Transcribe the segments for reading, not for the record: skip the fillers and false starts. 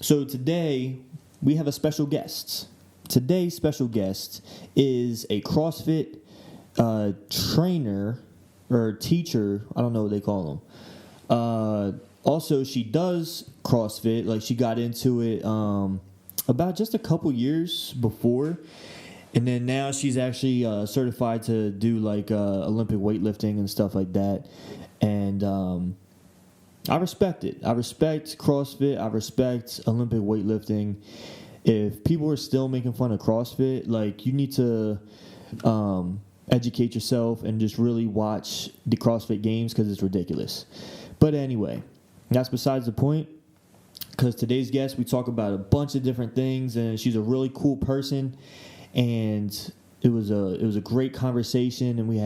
So today we have a special guest. Today's special guest is a CrossFit trainer or teacher. I don't know what they call them. Also, she does CrossFit. Like, she got into it about just a couple years before. And then now she's actually certified to do, like, Olympic weightlifting and stuff like that. And I respect it. I respect CrossFit. I respect Olympic weightlifting. If people are still making fun of CrossFit, like, you need to educate yourself and just really watch the CrossFit games because it's ridiculous. But anyway, that's besides the point, because today's guest, we talk about a bunch of different things, and she's a really cool person, and it was a great conversation, and we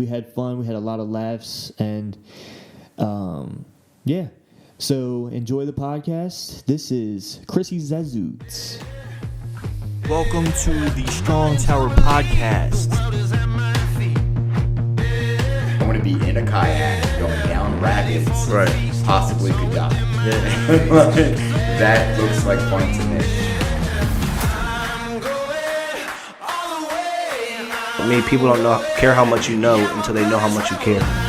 had fun. We had a lot of laughs, and yeah. So enjoy the podcast. This is Chrissy Zeszut. Welcome to the Strong Tower Podcast. I want to be in a kayak going down rapids. Right. Possibly could die. Yeah. That looks like fun to me. I mean, people don't care how much you know until they know how much you care.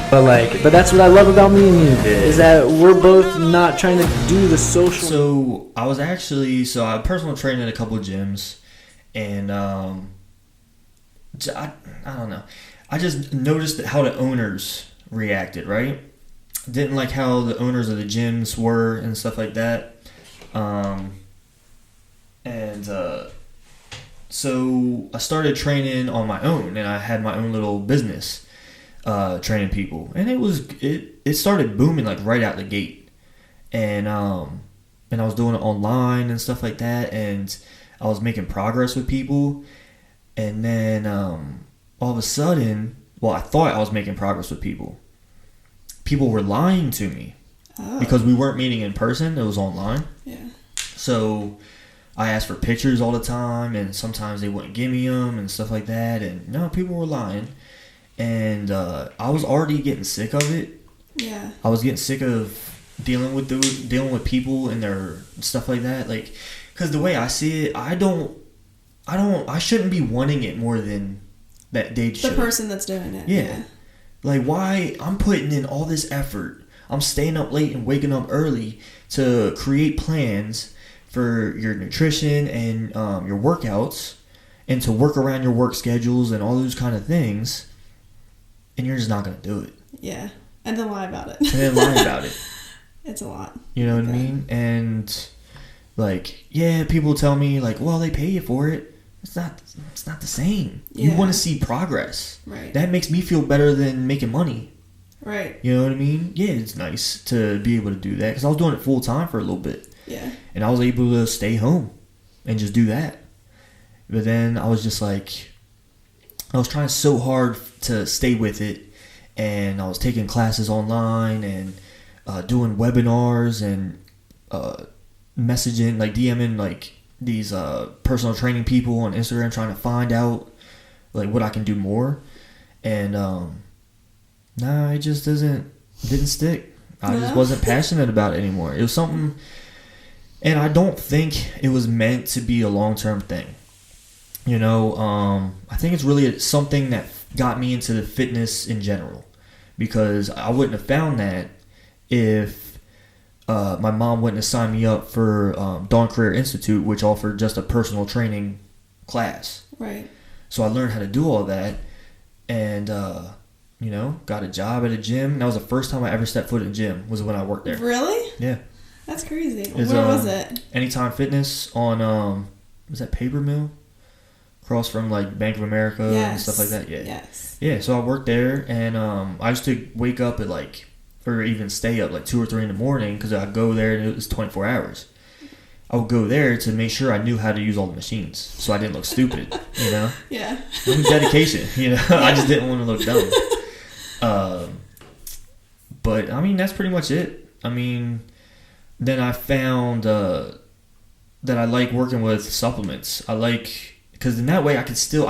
But that's what I love about me and you, is that we're both not trying to do the social. So I personal trained at a couple of gyms, and I don't know. I just noticed how the owners reacted, right? Didn't like how the owners of the gyms were and stuff like that. So I started training on my own, and I had my own little business training people, and it started booming like right out the gate, and I was doing it online and stuff like that, and I was making progress with people, and then all of a sudden, I thought I was making progress with people. People were lying to me because we weren't meeting in person; it was online. Yeah. So I asked for pictures all the time, and sometimes they wouldn't give me them and stuff like that, and no, people were lying. And I was already getting sick of it. Yeah. I was getting sick of dealing with people and their stuff like that. Like, because the way I see it, I shouldn't be wanting it more than that they should. The person that's doing it. Yeah. Like, why? I'm putting in all this effort. I'm staying up late and waking up early to create plans for your nutrition and your workouts, and to work around your work schedules and all those kind of things. And you're just not going to do it. Yeah. And then lie about it. It's a lot. You know what I mean? And, like, yeah, people tell me, like, well, they pay you for it. It's not the same. Yeah. You want to see progress. Right. That makes me feel better than making money. Right. You know what I mean? Yeah, it's nice to be able to do that, because I was doing it full time for a little bit. Yeah. And I was able to stay home and just do that. But then I was just like, I was trying so hard to stay with it, and I was taking classes online and doing webinars and messaging, like DMing, like these personal training people on Instagram, trying to find out like what I can do more. And it just didn't stick. I just wasn't passionate about it anymore. It was something, and I don't think it was meant to be a long-term thing. You know, I think it's really something that got me into the fitness in general, because I wouldn't have found that if my mom wouldn't have signed me up for Dawn Career Institute, which offered just a personal training class. Right. So I learned how to do all that, and got a job at a gym. And that was the first time I ever stepped foot in a gym, was when I worked there. Really? Yeah. That's crazy. Where was it? Anytime Fitness on was that Paper Mill? Across from like Bank of America and stuff like that. Yeah. Yes. Yeah, so I worked there, and I used to wake up at or even stay up 2 or 3 in the morning, because I'd go there and it was 24 hours. I would go there to make sure I knew how to use all the machines, so I didn't look stupid, you know? Yeah. It was dedication, you know? Yeah. I just didn't want to look dumb. But, I mean, that's pretty much it. I mean, then I found that I like working with supplements. Because in that way I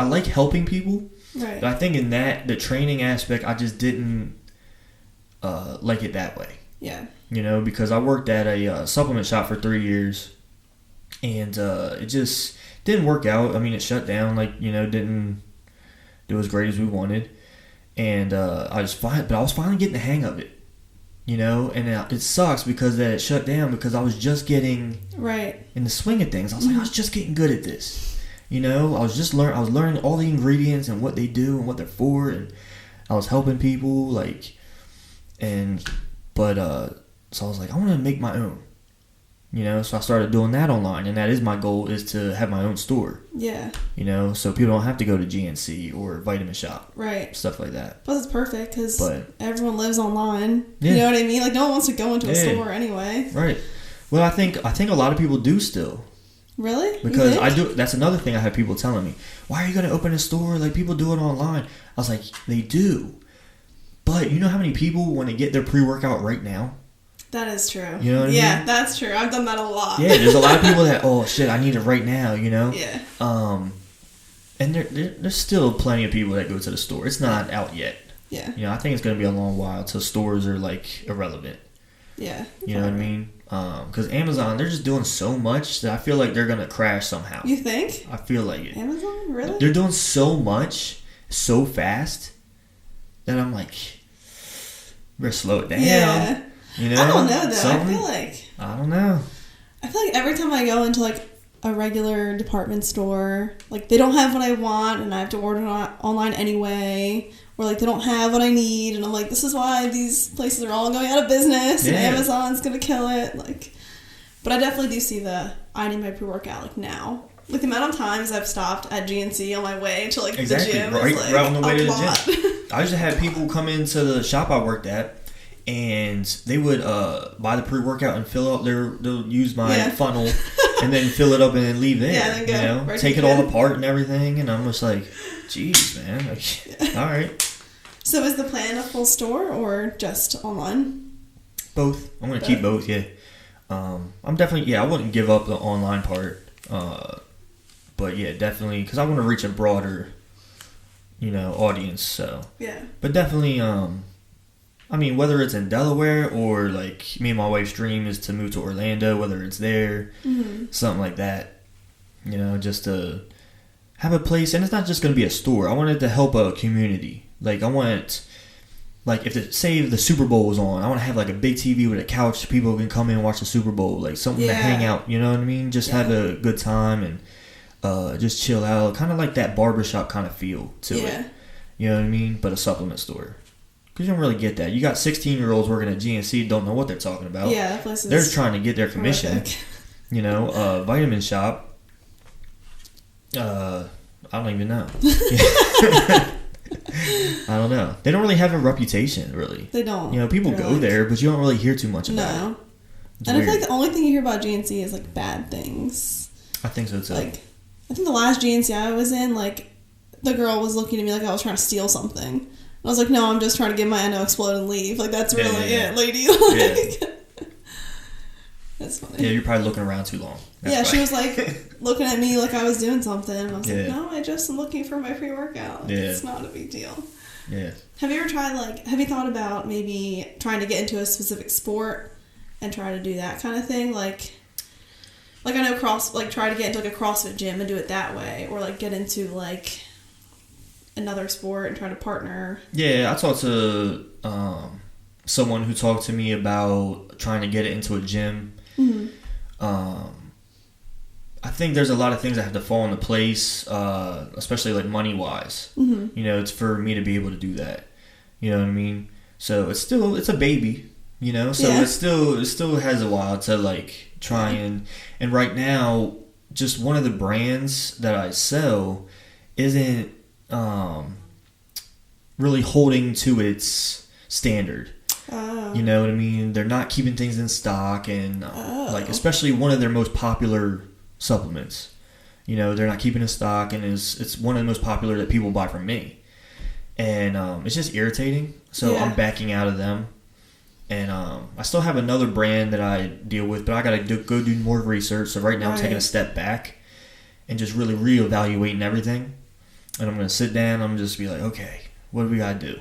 like helping people. Right. But I think in the training aspect, I just didn't like it that way. Yeah. You know, because I worked at a supplement shop for 3 years, and it just didn't work out. I mean, it shut down. Like, you know, didn't do as great as we wanted, and I was finally getting the hang of it. You know, and it sucks because that it shut down because I was just getting in the swing of things. I was like, I was just getting good at this. You know, I was learning all the ingredients and what they do and what they're for, and I was helping people, like, so I was like, I want to make my own. You know, so I started doing that online, and that is my goal, is to have my own store. Yeah. You know, so people don't have to go to GNC or Vitamin Shop. Right. Stuff like that. Plus, it's perfect because everyone lives online. Yeah. You know what I mean? Like, no one wants to go into a store anyway. Right. Well, I think a lot of people do still. Really? Because I do. That's another thing I have people telling me. Why are you going to open a store? Like, people do it online. I was like, they do. But you know how many people want to get their pre-workout right now? That is true. You know what I mean? Yeah, that's true. I've done that a lot. Yeah, there's a lot of people that, oh shit, I need it right now, you know? Yeah. And there's still plenty of people that go to the store. It's not out yet. Yeah. You know, I think it's going to be a long while till stores are, like, irrelevant. Yeah. You know what I mean? Because Amazon, they're just doing so much that I feel like they're going to crash somehow. You think? I feel like it. Amazon? Really? They're doing so much, so fast, that I'm like, better slow it down. Yeah. You know? I don't know, though. Something? I don't know. I feel like every time I go into, like, a regular department store, like, they don't have what I want, and I have to order it online anyway, or, like, they don't have what I need, and I'm like, this is why these places are all going out of business, and Amazon's gonna kill it, like, but I definitely do see I need my pre-workout, like, now. Like, the amount of times I've stopped at GNC on my way to, like, the gym is, like, right on the way to lot. the gym. I used to have people come into the shop I worked at, and they would buy the pre-workout and fill up they'll use my funnel and then fill it up and then leave there. Yeah, then go. You know, right, take it all apart and everything, and I'm just like, geez, man. Like, all right. So is the plan a full store or just online? Both. I'm gonna keep both. Yeah. I'm definitely. Yeah, I wouldn't give up the online part. But yeah, definitely, because I want to reach a broader, you know, audience. So. Yeah. But definitely. I mean, whether it's in Delaware or, like, me and my wife's dream is to move to Orlando, whether it's there, something like that, you know, just to have a place. And it's not just going to be a store. I want it to help a community. Like, I want, like, say the Super Bowl was on, I want to have, like, a big TV with a couch. People can come in and watch the Super Bowl. Like, something to hang out, you know what I mean? Just have a good time and just chill out. Kind of like that barbershop kind of feel to it. You know what I mean? But a supplement store. Because you don't really get that. You got 16-year-olds working at GNC don't know what they're talking about. Yeah, that place is they're trying to get their commission. Horrific. You know, Vitamin Shop. I don't even know. I don't know. They don't really have a reputation, really. They don't. You know, people go there, but you don't really hear too much about it. It's and weird. I feel like the only thing you hear about GNC is, like, bad things. I think so, too. Like, I think the last GNC I was in, like, the girl was looking at me like I was trying to steal something. I was like, no, I'm just trying to get my endo explode and leave. Like, that's really it, lady. Like, that's funny. Yeah, you're probably looking around too long. That's she was like looking at me like I was doing something. And I was like, no, I just am looking for my pre-workout. Like, it's not a big deal. Yeah. Have you ever tried, have you thought about maybe trying to get into a specific sport and try to do that kind of thing? Like I know try to get into, like, a CrossFit gym and do it that way. Or, like, get into, like, another sport and try to partner. Yeah, I talked to someone who talked to me about trying to get it into a gym. I think there's a lot of things that have to fall into place, especially, like, money wise. You know, it's for me to be able to do that. You know what I mean? So it's a baby. You know, so it still has a while to, like, try and right now, just one of the brands that I sell isn't really holding to its standard. You know what I mean? They're not keeping things in stock, and like, especially one of their most popular supplements. You know, they're not keeping in stock, and it's one of the most popular that people buy from me. And it's just irritating. So I'm backing out of them. And I still have another brand that I deal with, but I got to go do more research. So right now I'm taking a step back and just really reevaluating everything. And I'm going to sit down. I'm just be like, okay, what do we got to do?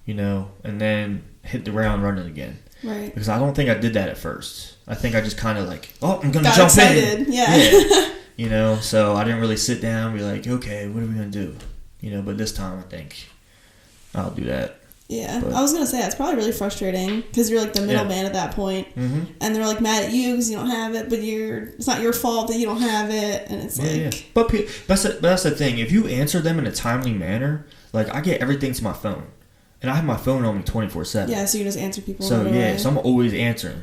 You know, and then hit the ground running again. Right. Because I don't think I did that at first. I think I just kind of like, oh, I'm going to Got jump excited. in. Yeah. You know, so I didn't really sit down and be like, okay, what are we going to do? You know, but this time I think I'll do that. Yeah, But, I was gonna say it's probably really frustrating because you're like the middleman at that point, mm-hmm. and they're like mad at you because you don't have it, but it's not your fault that you don't have it, and it's Yeah. But that's the thing. If you answer them in a timely manner, like I get everything to my phone, and I have my phone on me 24/7. Yeah, so you just answer people. So right yeah, away. so I'm always answering,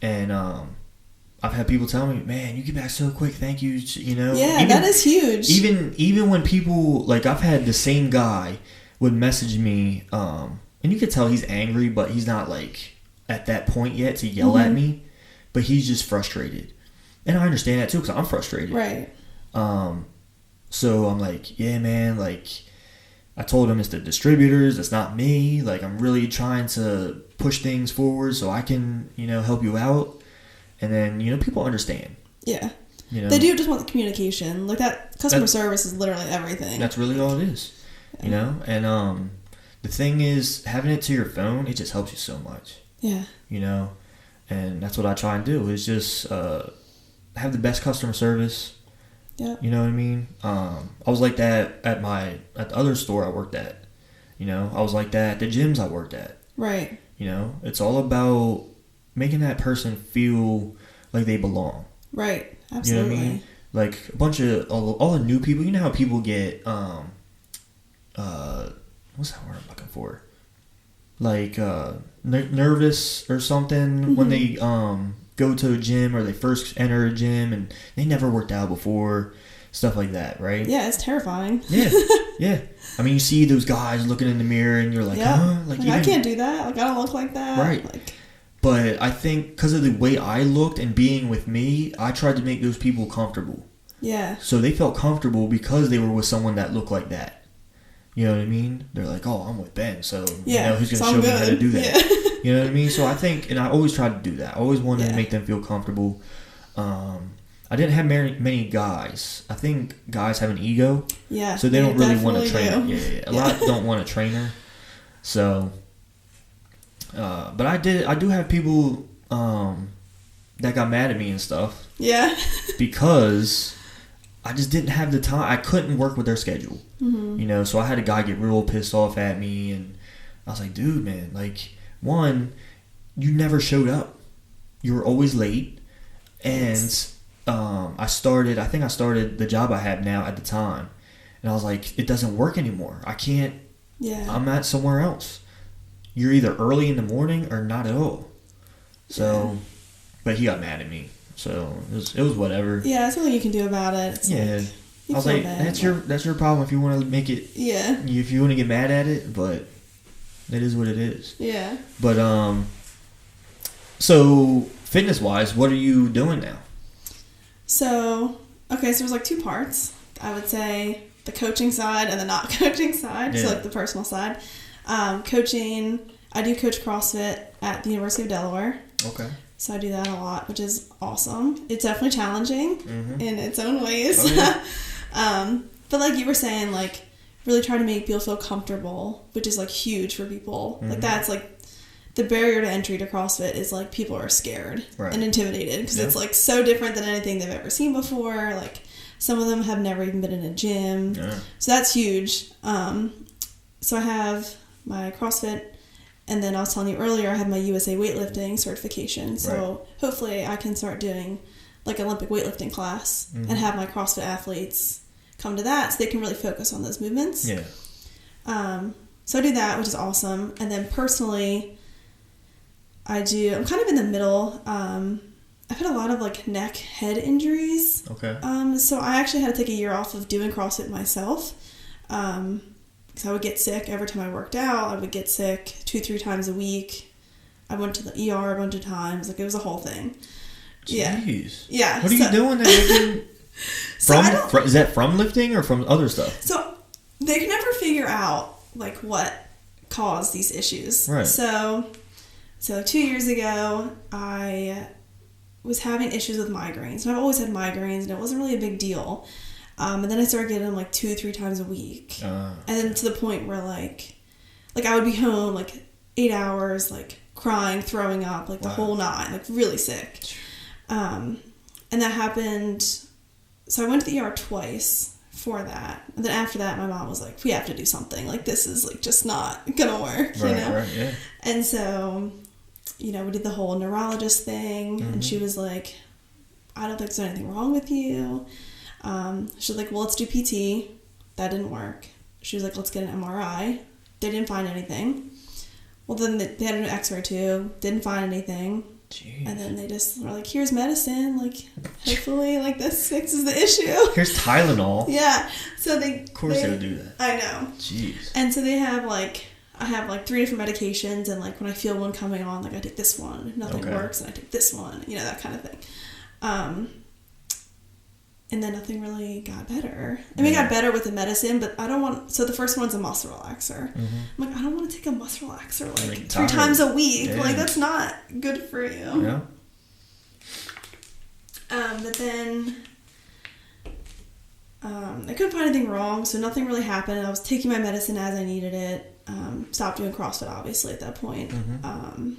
and I've had people tell me, "Man, you get back so quick. Thank you." You know. Yeah, that is huge. Even when people like I've had the same guy would message me, and you could tell he's angry, but he's not like at that point yet to yell at me, but he's just frustrated, and I understand that too because I'm frustrated. Right. So I'm like, yeah, man, like I told him it's the distributors, it's not me. Like I'm really trying to push things forward so I can, you know, help you out. And then, you know, people understand. Yeah. You know, they do just want the communication. Like that customer service is literally everything. That's really all it is. Yeah. You know? And the thing is, having it to your phone, it just helps you so much. Yeah. You know? And that's what I try and do is just have the best customer service. Yeah. You know what I mean? I was like that at the other store I worked at. You know, I was like that at the gyms I worked at. Right. You know, it's all about making that person feel like they belong. Right. Absolutely. You know what I mean? Like a bunch of all the new people. You know how people get what's that word I'm looking for? Like nervous or something when they go to a gym or they first enter a gym and they never worked out before, stuff like that, right? Yeah, it's terrifying. Yeah, yeah. I mean, you see those guys looking in the mirror and you're like, huh? Like I can't do that. Like I don't look like that. Right. Like, but I think because of the way I looked and being with me, I tried to make those people comfortable. Yeah. So they felt comfortable because they were with someone that looked like that. You know what I mean? They're like, oh, I'm with Ben, so you know who's going to show me how to do that. Yeah. You know what I mean? So I think, and I always tried to do that. I always wanted to make them feel comfortable. I didn't have many guys. I think guys have an ego. Yeah. So they don't really want a trainer. Do. Yeah. A lot don't want a trainer. So, but I do have people that got mad at me and stuff. Yeah. Because I just didn't have the time. I couldn't work with their schedule. Mm-hmm. You know, so I had a guy get real pissed off at me, and I was like, dude, man, like, one, you never showed up. You were always late. And I started the job I have now at the time. And I was like, it doesn't work anymore. I can't. Yeah. I'm at somewhere else. You're either early in the morning or not at all. So, but he got mad at me. So it was whatever. Yeah, there's nothing you can do about it. It's like, I was like, that's your problem if you want to make it. Yeah. If you want to get mad at it, but it is what it is. Yeah. But so fitness wise, what are you doing now? So there's like two parts. I would say the coaching side and the not coaching side. Yeah. So like the personal side. Coaching, I do coach CrossFit at the University of Delaware. Okay. So I do that a lot, which is awesome. It's definitely challenging in its own ways. Oh, yeah. But like you were saying, like really try to make people feel comfortable, which is like huge for people. Like that's like the barrier to entry to CrossFit is like people are scared and intimidated because it's like so different than anything they've ever seen before. Like some of them have never even been in a gym. Yeah. So that's huge. So I have my CrossFit. And then I was telling you earlier, I have my USA weightlifting certification. So hopefully I can start doing like Olympic weightlifting class and have my CrossFit athletes come to that so they can really focus on those movements. Yeah. So I do that, which is awesome. And then personally, I'm kind of in the middle. I've had a lot of like neck, head injuries. Okay. So I actually had to take a year off of doing CrossFit myself. So I would get sick every time I worked out. I would get sick 2-3 times a week. I went to the ER a bunch of times. Like it was a whole thing. Jeez. Yeah. What are you doing there? Is that from lifting or from other stuff? So they can never figure out like what caused these issues. Right. So 2 years ago, I was having issues with migraines. And I've always had migraines, and it wasn't really a big deal. And then I started getting them like 2-3 times a week. And then to the point where like I would be home like 8 hours, like crying, throwing up, like the whole nine, like really sick. And that happened. So I went to the ER twice for that. And then after that, my mom was like, we have to do something. Like, this is like just not gonna work, you know? Right, yeah. And so, you know, we did the whole neurologist thing, and she was like, I don't think there's anything wrong with you. She was like, well, let's do PT. That didn't work. She was like, let's get an MRI. They didn't find anything. Well, then they had an x-ray too. Didn't find anything. Jeez. And then they just were like, here's medicine. Like, hopefully, like, this fixes the issue. Here's Tylenol. Yeah. So they... Of course they would do that. I know. Jeez. And so they have, like... I have, like, 3 different medications, and, like, when I feel one coming on, like, I take this one. If nothing works, and I take this one. You know, that kind of thing. And then nothing really got better. I mean, it got better with the medicine, but I don't want... So the first one's a muscle relaxer. I'm like, I don't want to take a muscle relaxer, like 3 times a week. Yeah. Like, that's not good for you. Yeah. But then... I couldn't find anything wrong, so nothing really happened. I was taking my medicine as I needed it. Stopped doing CrossFit, obviously, at that point. And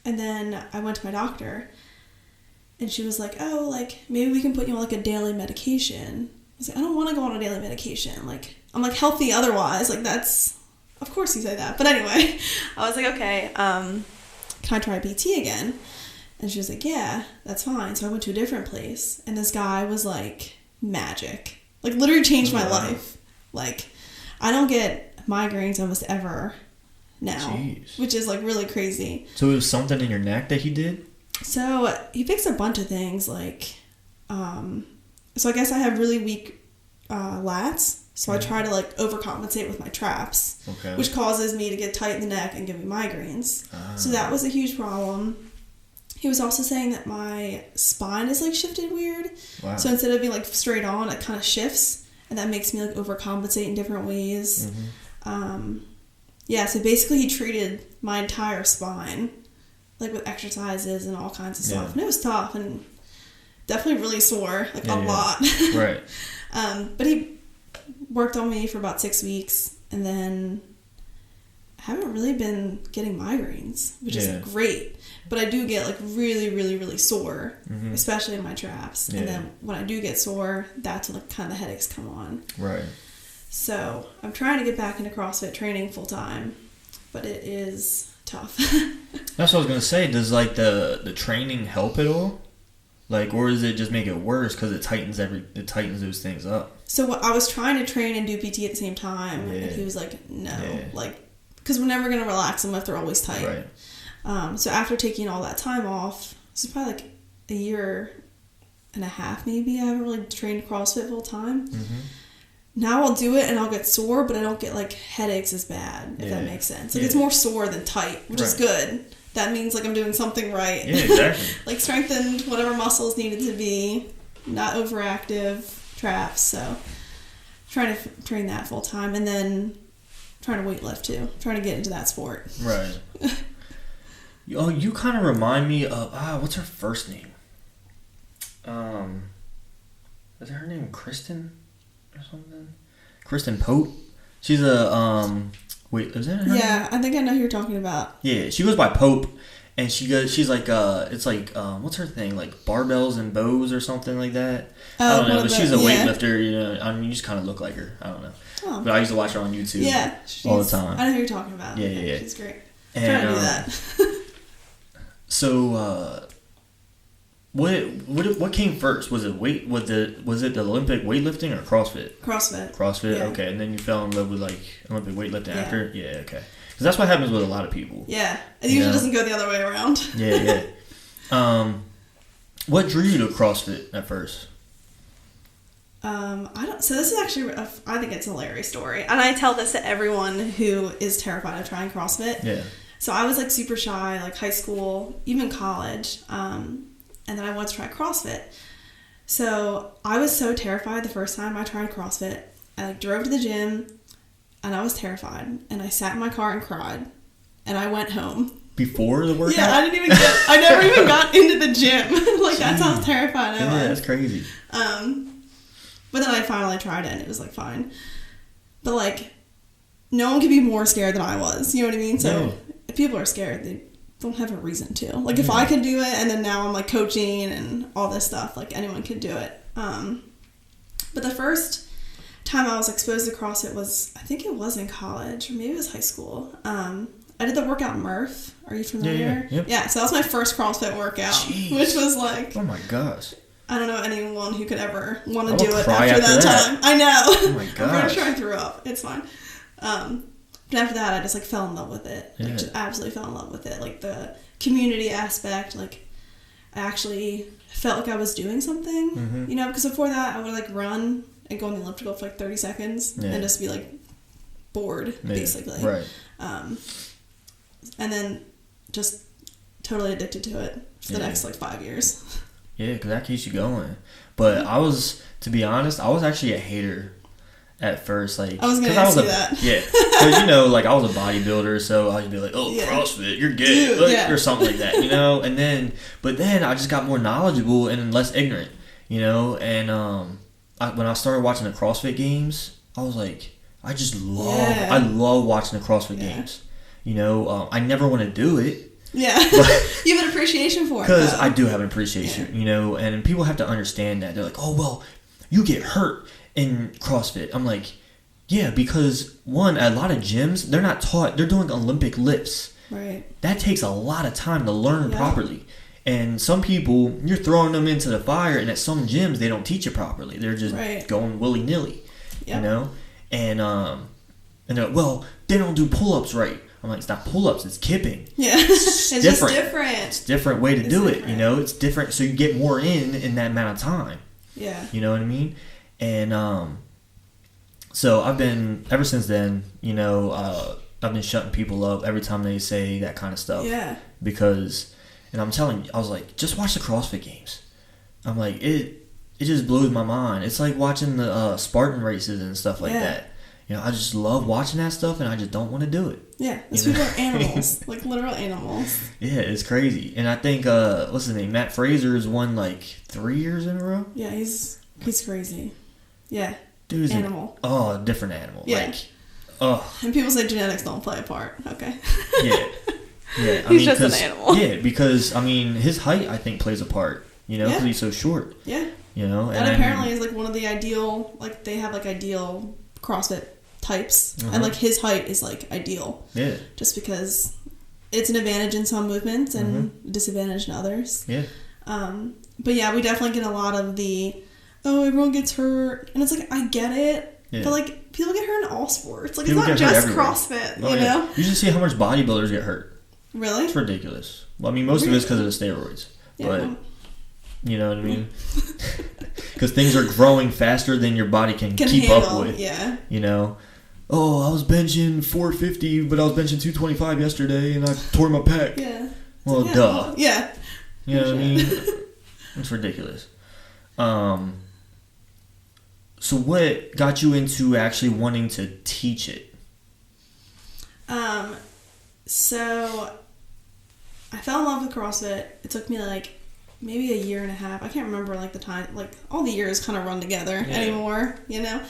then I went to my doctor, and she was like, oh, like, maybe we can put you on, like, a daily medication. I was like, I don't want to go on a daily medication. Like, I'm, like, healthy otherwise. Like, that's... Of course you say that. But anyway, I was like, okay, can I try PT again? And she was like, yeah, that's fine. So I went to a different place, and this guy was, like, magic. Like, literally changed my life. Like, I don't get migraines almost ever now. Jeez. Which is, like, really crazy. So it was something in your neck that he did? So he fixed a bunch of things, like, so I guess I have really weak lats, so I try to, like, overcompensate with my traps, which causes me to get tight in the neck and give me migraines. So that was a huge problem. He was also saying that my spine is, like, shifted weird. Wow. So instead of being, like, straight on, it kind of shifts, and that makes me, like, overcompensate in different ways. Yeah, so basically he treated my entire spine, like, with exercises and all kinds of stuff. And it was tough and definitely really sore, like, a lot. Right. But he worked on me for about 6 weeks, and then I haven't really been getting migraines, which is great. But I do get, like, really, really, really sore, especially in my traps. And then when I do get sore, that's when, like, kind of the headaches come on. Right. So I'm trying to get back into CrossFit training full time, but it is tough. That's what I was gonna say. Does, like, the training help at all? Like, or does it just make it worse because it tightens those things up? So I was trying to train and do PT at the same time, and he was like, no, like, because we're never gonna relax them if they're always tight. Right. So after taking all that time off, this is probably like a year and a half maybe. I haven't really trained CrossFit full time. Now I'll do it and I'll get sore, but I don't get, like, headaches as bad, if that makes sense. Like, it's more sore than tight, which is good. That means, like, I'm doing something right. Yeah, exactly. Like, strengthened whatever muscles needed to be, not overactive traps. So trying to train that full time, and then trying to weightlift too. Trying to get into that sport. Right. Oh, you kind of remind me of what's her first name? Is her name Kristen or something? Kristen Pope. She's a wait, is that her name? Yeah, I think I know who you're talking about. Yeah, she goes by Pope, and she's like it's like what's her thing, like barbells and bows or something like that. I don't know, but she's a weightlifter. You know, I mean, you just kind of look like her. I don't know, but I used to watch her on YouTube. Yeah, all the time. I know who you're talking about. Yeah. She's great. And, I'm trying to do that. So, what came first? Was it the Olympic weightlifting or CrossFit? CrossFit. Yeah. Okay, and then you fell in love with, like, Olympic weightlifting after. Yeah. Okay. Because that's what happens with a lot of people. Yeah, it usually doesn't go the other way around. Yeah. What drew you to CrossFit at first? So this is actually, I think it's a hilarious story, and I tell this to everyone who is terrified of trying CrossFit. Yeah. So I was, like, super shy, like, high school, even college, and then I wanted to try CrossFit. So I was so terrified the first time I tried CrossFit. I, like, drove to the gym, and I was terrified, and I sat in my car and cried, and I went home. Before the workout? Yeah, I never even got into the gym. Like, that's how terrified I was. Yeah, that's crazy. But then I finally tried it, and it was, like, fine. But, like, no one could be more scared than I was. You know what I mean? So if people are scared, don't have a reason to. Like, if I could do it, and then now I'm, like, coaching and all this stuff, like, anyone could do it. But the first time I was exposed to CrossFit was, I think it was in college, or maybe it was high school. I did the workout Murph. Are you familiar? Yeah. Yeah, so that was my first CrossFit workout, which was like... Oh my gosh. I don't know anyone who could ever want to I do will it cry after that time. I know. Oh my gosh. I'm pretty sure I threw up. It's fine. But after that, I just, like, fell in love with it. Yeah. Like, just absolutely fell in love with it. Like, the community aspect, like, I actually felt like I was doing something, you know, because before that, I would, like, run and go on the elliptical for, like, 30 seconds and just be, like, bored, basically. Right. And then just totally addicted to it for the next, like, 5 years. Yeah, because that keeps you going. But to be honest, I was actually a hater at first. Like, I was going to ask you that. Yeah. Because, you know, like, I was a bodybuilder, so I'd be like, oh, CrossFit, you're gay. Or something like that, you know? But then I just got more knowledgeable and less ignorant, you know? And when I started watching the CrossFit games, I was like, I love watching the CrossFit games. You know, I never want to do it. Yeah. You have an appreciation for it. Because I do have an appreciation, you know, and people have to understand that. They're like, oh, well, you get hurt in CrossFit. I'm like, yeah, because one, a lot of gyms, they're not taught, they're doing Olympic lifts. Right. That takes a lot of time to learn properly. And some people, you're throwing them into the fire, and at some gyms, they don't teach it properly. They're just going willy-nilly, you know? And they're like, well, they don't do pull-ups right. I'm like, it's not pull-ups, it's kipping. Yeah. It's different. Just different. It's a different way to do it, you know? It's different, so you get more in that amount of time. Yeah. You know what I mean? And so I've been, ever since then, you know, I've been shutting people up every time they say that kind of stuff. Yeah. Because, and I'm telling you, I was like, just watch the CrossFit games. I'm like, it just blows my mind. It's like watching the Spartan races and stuff like that. You know, I just love watching that stuff, and I just don't want to do it. Yeah, those people are animals, like literal animals. Yeah, it's crazy. And I think, what's his name? Matt Fraser has won like 3 years in a row. Yeah, he's crazy. Yeah, dude's animal. A different animal. Yeah. Like, and people say genetics don't play a part. Okay. Yeah. He's just an animal. Yeah, because I mean, his height I think plays a part. You know, because he's so short. Yeah. You know, and apparently is like one of the ideal. Like they have like ideal CrossFit types, and like his height is like ideal. Yeah. Just because it's an advantage in some movements and disadvantage in others. Yeah. But yeah, we definitely get a lot of the, oh, everyone gets hurt, and it's like I get it, but like people get hurt in all sports. Like people it's not just CrossFit, you know. You just see how much bodybuilders get hurt. Really? It's ridiculous. Well, I mean, most of it's because of the steroids, but you know what I mean. Because things are growing faster than your body can keep handle, up with. Yeah. You know. Oh, I was benching 450, but I was benching 225 yesterday, and I tore my pec. Yeah. Well, duh. Yeah. You know what I mean? It's ridiculous. So what got you into actually wanting to teach it? So I fell in love with CrossFit. It took me like maybe a year and a half. I can't remember like the time. Like all the years kind of run together anymore, you know?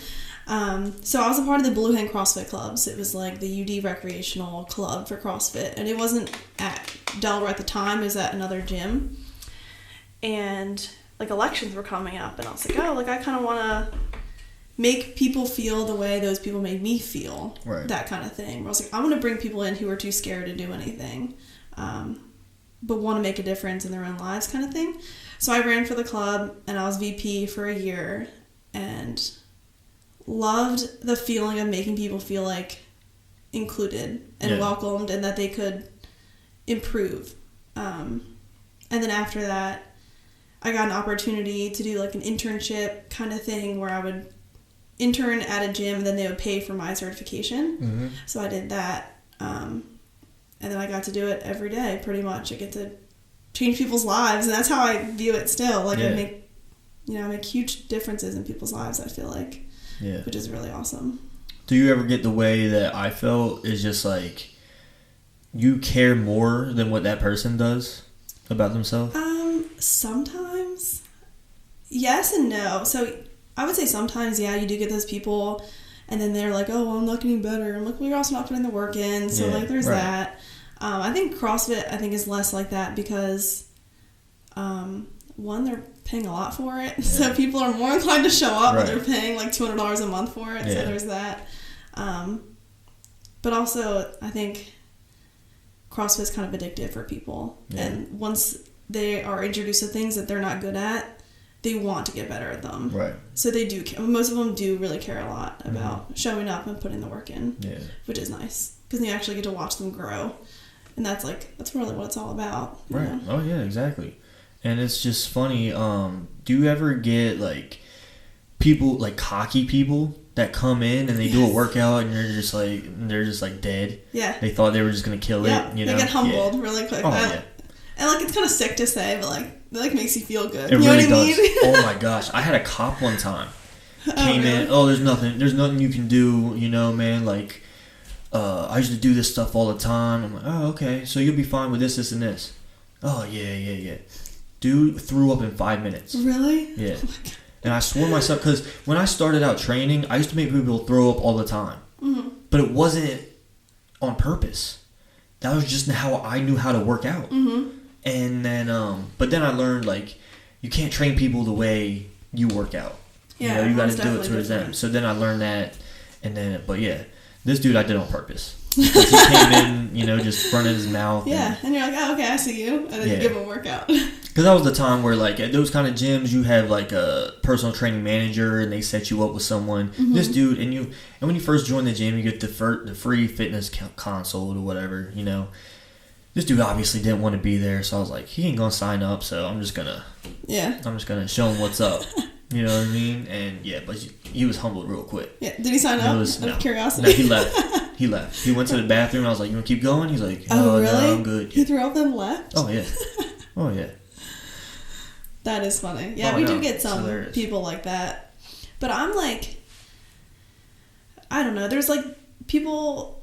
So I was a part of the Blue Hen CrossFit clubs. It was like the UD recreational club for CrossFit, and it wasn't at Delaware at the time. It was at another gym, and like elections were coming up, and I was like, oh, like I kind of want to make people feel the way those people made me feel, that kind of thing. Where I was like, I want to bring people in who are too scared to do anything, but want to make a difference in their own lives, kind of thing. So I ran for the club, and I was VP for a year, and loved the feeling of making people feel like included and welcomed, and that they could improve. And then after that, I got an opportunity to do like an internship kind of thing where I would intern at a gym, and then they would pay for my certification. So I did that, and then I got to do it every day pretty much. I get to change people's lives, and that's how I view it still. Like I make huge differences in people's lives, I feel like. Yeah. Which is really awesome. Do you ever get the way that I felt is just like you care more than what that person does about themselves? Sometimes. Yes and no. So I would say sometimes, you do get those people, and then they're like, oh, well, I'm not getting better. I'm like, well, you're also not putting the work in. So like there's that. I think CrossFit, I think, is less like that because, one, they're paying a lot for it. Yeah. So people are more inclined to show up when they're paying like $200 a month for it. Yeah. So there's that. But also, I think CrossFit's kind of addictive for people. Yeah. And once they are introduced to things that they're not good at, they want to get better at them. Right. So they do. Most of them do really care a lot about showing up and putting the work in. Yeah. Which is nice because you actually get to watch them grow, and that's really what it's all about. Right. Know? Oh yeah, exactly. And it's just funny. Do you ever get like people, like cocky people that come in and they do a workout and they're just like dead? Yeah. They thought they were just gonna kill it. You know, they get humbled really quick. Oh yeah. And like it's kind of sick to say, but like it like makes you feel good. It you really know what does. I mean? Oh my gosh, I had a cop one time came in. Oh, there's nothing you can do. You know, man. Like, I used to do this stuff all the time. I'm like, oh, okay, so you'll be fine with this, and this. Oh yeah. Dude threw up in 5 minutes. Really? Yeah. Oh and I swore myself because when I started out training, I used to make people throw up all the time, but it wasn't on purpose. That was just how I knew how to work out. And then, but then I learned, like, you can't train people the way you work out. Yeah, you got to do it towards them. So then I learned that, and then, but yeah, this dude I did on purpose. Because he came in, just running his mouth. Yeah, and you're like, oh, okay, I see you. And then you give him a workout. Because that was the time where, like, at those kind of gyms, you have, like, a personal training manager, and they set you up with someone. This dude, and when you first join the gym, you get the free fitness console or whatever, This dude obviously didn't want to be there, so I was like, he ain't gonna sign up, so I'm just gonna show him what's up. You know what I mean? And yeah, but he was humbled real quick. Yeah, did he sign up? Out of curiosity? No, he left. He went to the bathroom. I was like, you wanna keep going? He's like, oh, really? No, I'm good. He threw up and left? Oh yeah. Oh yeah. That is funny. Yeah, we do get some people like that. But I'm like, I don't know. There's like people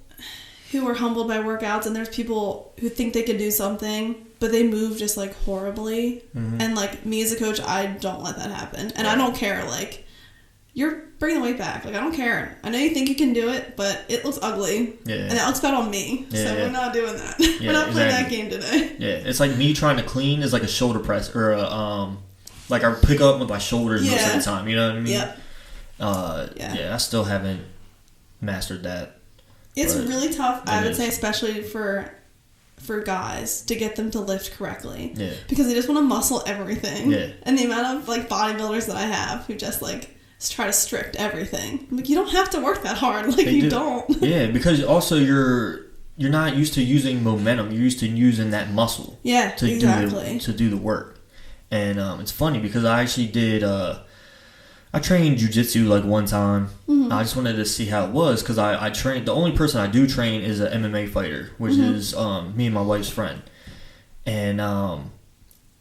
who are humbled by workouts, and there's people who think they could do something, but they move just like horribly. And like me as a coach, I don't let that happen. And I don't care. Like, you're bringing the weight back. Like, I don't care. I know you think you can do it, but it looks ugly. Yeah. And that looks bad on me. Yeah, so we're not doing that. Yeah, we're not playing that game today. Yeah. It's like me trying to clean is like a shoulder press or like I pick up with my shoulders most of the time. You know what I mean? Yep. I still haven't mastered that. It's really tough, I would say, especially for guys, to get them to lift correctly. Yeah. Because they just want to muscle everything. Yeah. And the amount of like bodybuilders that I have who just like try to strict everything. I'm like, you don't have to work that hard. Like, you don't. Yeah, because also you're not used to using momentum. You're used to using that muscle. Yeah, to do the work. And it's funny because I actually did. I trained jiu-jitsu like one time. I just wanted to see how it was because I trained. The only person I do train is an MMA fighter, which is me and my wife's friend. And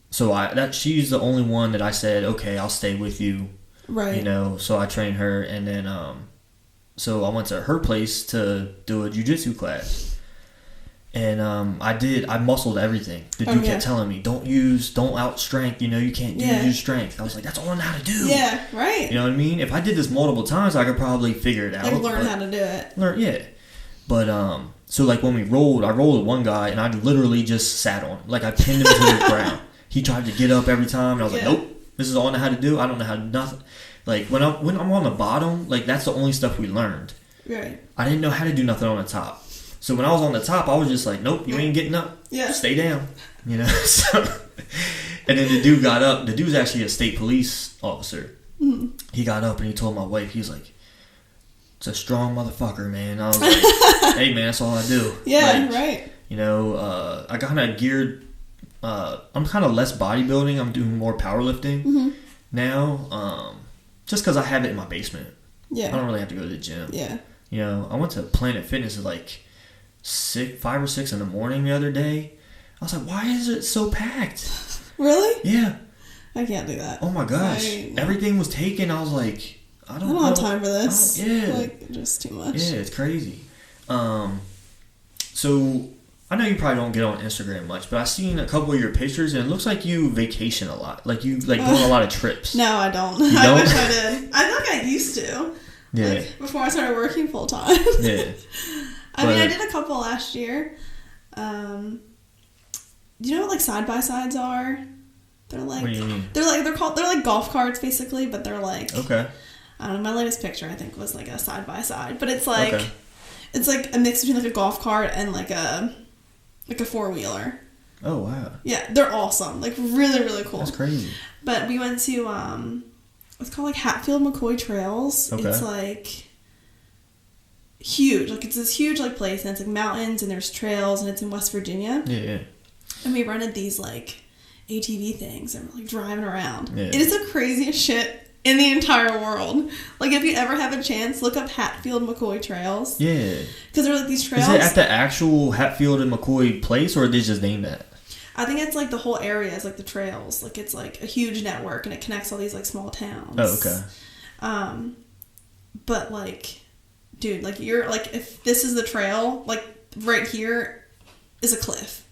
so she's the only one that I said, okay, I'll stay with you. Right. So I trained her, and then so I went to her place to do a jiu-jitsu class. And I muscled everything. The dude kept telling me, don't out strength, you can't use your strength. I was like, that's all I know how to do. Yeah, right. You know what I mean? If I did this multiple times, I could probably figure it out. Like learn how to do it. Yeah. But, so like when I rolled with one guy and I literally just sat on him. Like I pinned him to the ground. He tried to get up every time and I was like, nope, this is all I know how to do. I don't know how to do nothing. Like when I'm on the bottom, like that's the only stuff we learned. Right. I didn't know how to do nothing on the top. So when I was on the top, I was just like, nope, you ain't getting up. Yeah. Stay down. So, and then the dude got up. The dude's actually a state police officer. He got up and he told my wife, he was like, it's a strong motherfucker, man. I was like, hey, man, that's all I do. Yeah, like, right. I kind of geared, I'm kind of less bodybuilding. I'm doing more powerlifting now, just because I have it in my basement. Yeah. I don't really have to go to the gym. Yeah. I went to Planet Fitness at like 5 or 6 in the morning the other day. I was like, why is it so packed? Really? Yeah. I can't do that. Oh my gosh. Everything was taken. I was like, I don't have time for this. Yeah. Like, just too much. Yeah, it's crazy. So I know you probably don't get on Instagram much, but I've seen a couple of your pictures and it looks like you vacation a lot. Like you go on a lot of trips. No, I don't. You don't? I wish I did. I think I used to. Yeah. Like, before I started working full time. Yeah. I mean, I did a couple last year. Do you know what like side by sides are? They're like, What do you mean? they're like golf carts basically, but they're like, Okay. I don't know. My latest picture I think was like a side by side, but it's like Okay. it's like a mix between like a golf cart and like a 4-wheeler. Oh wow. Yeah, they're awesome. Like really, really cool. That's crazy. But we went to it's called like Hatfield Mccoy Trails. Okay. It's like huge. Like it's this huge like place, and it's like mountains and there's trails, and it's in West Virginia. Yeah. And we rented these like ATV things and we're like driving around. Yeah. It is the craziest shit in the entire world. Like if you ever have a chance, look up Hatfield Mccoy Trails. Yeah. Because they're like these trails. Is it at the actual Hatfield and McCoy place, or did they just name that? I think it's like the whole area is like the trails. Like it's like a huge network and it connects all these like small towns. Oh, okay. But like, dude, like you're like, if this is the trail, like right here is a cliff.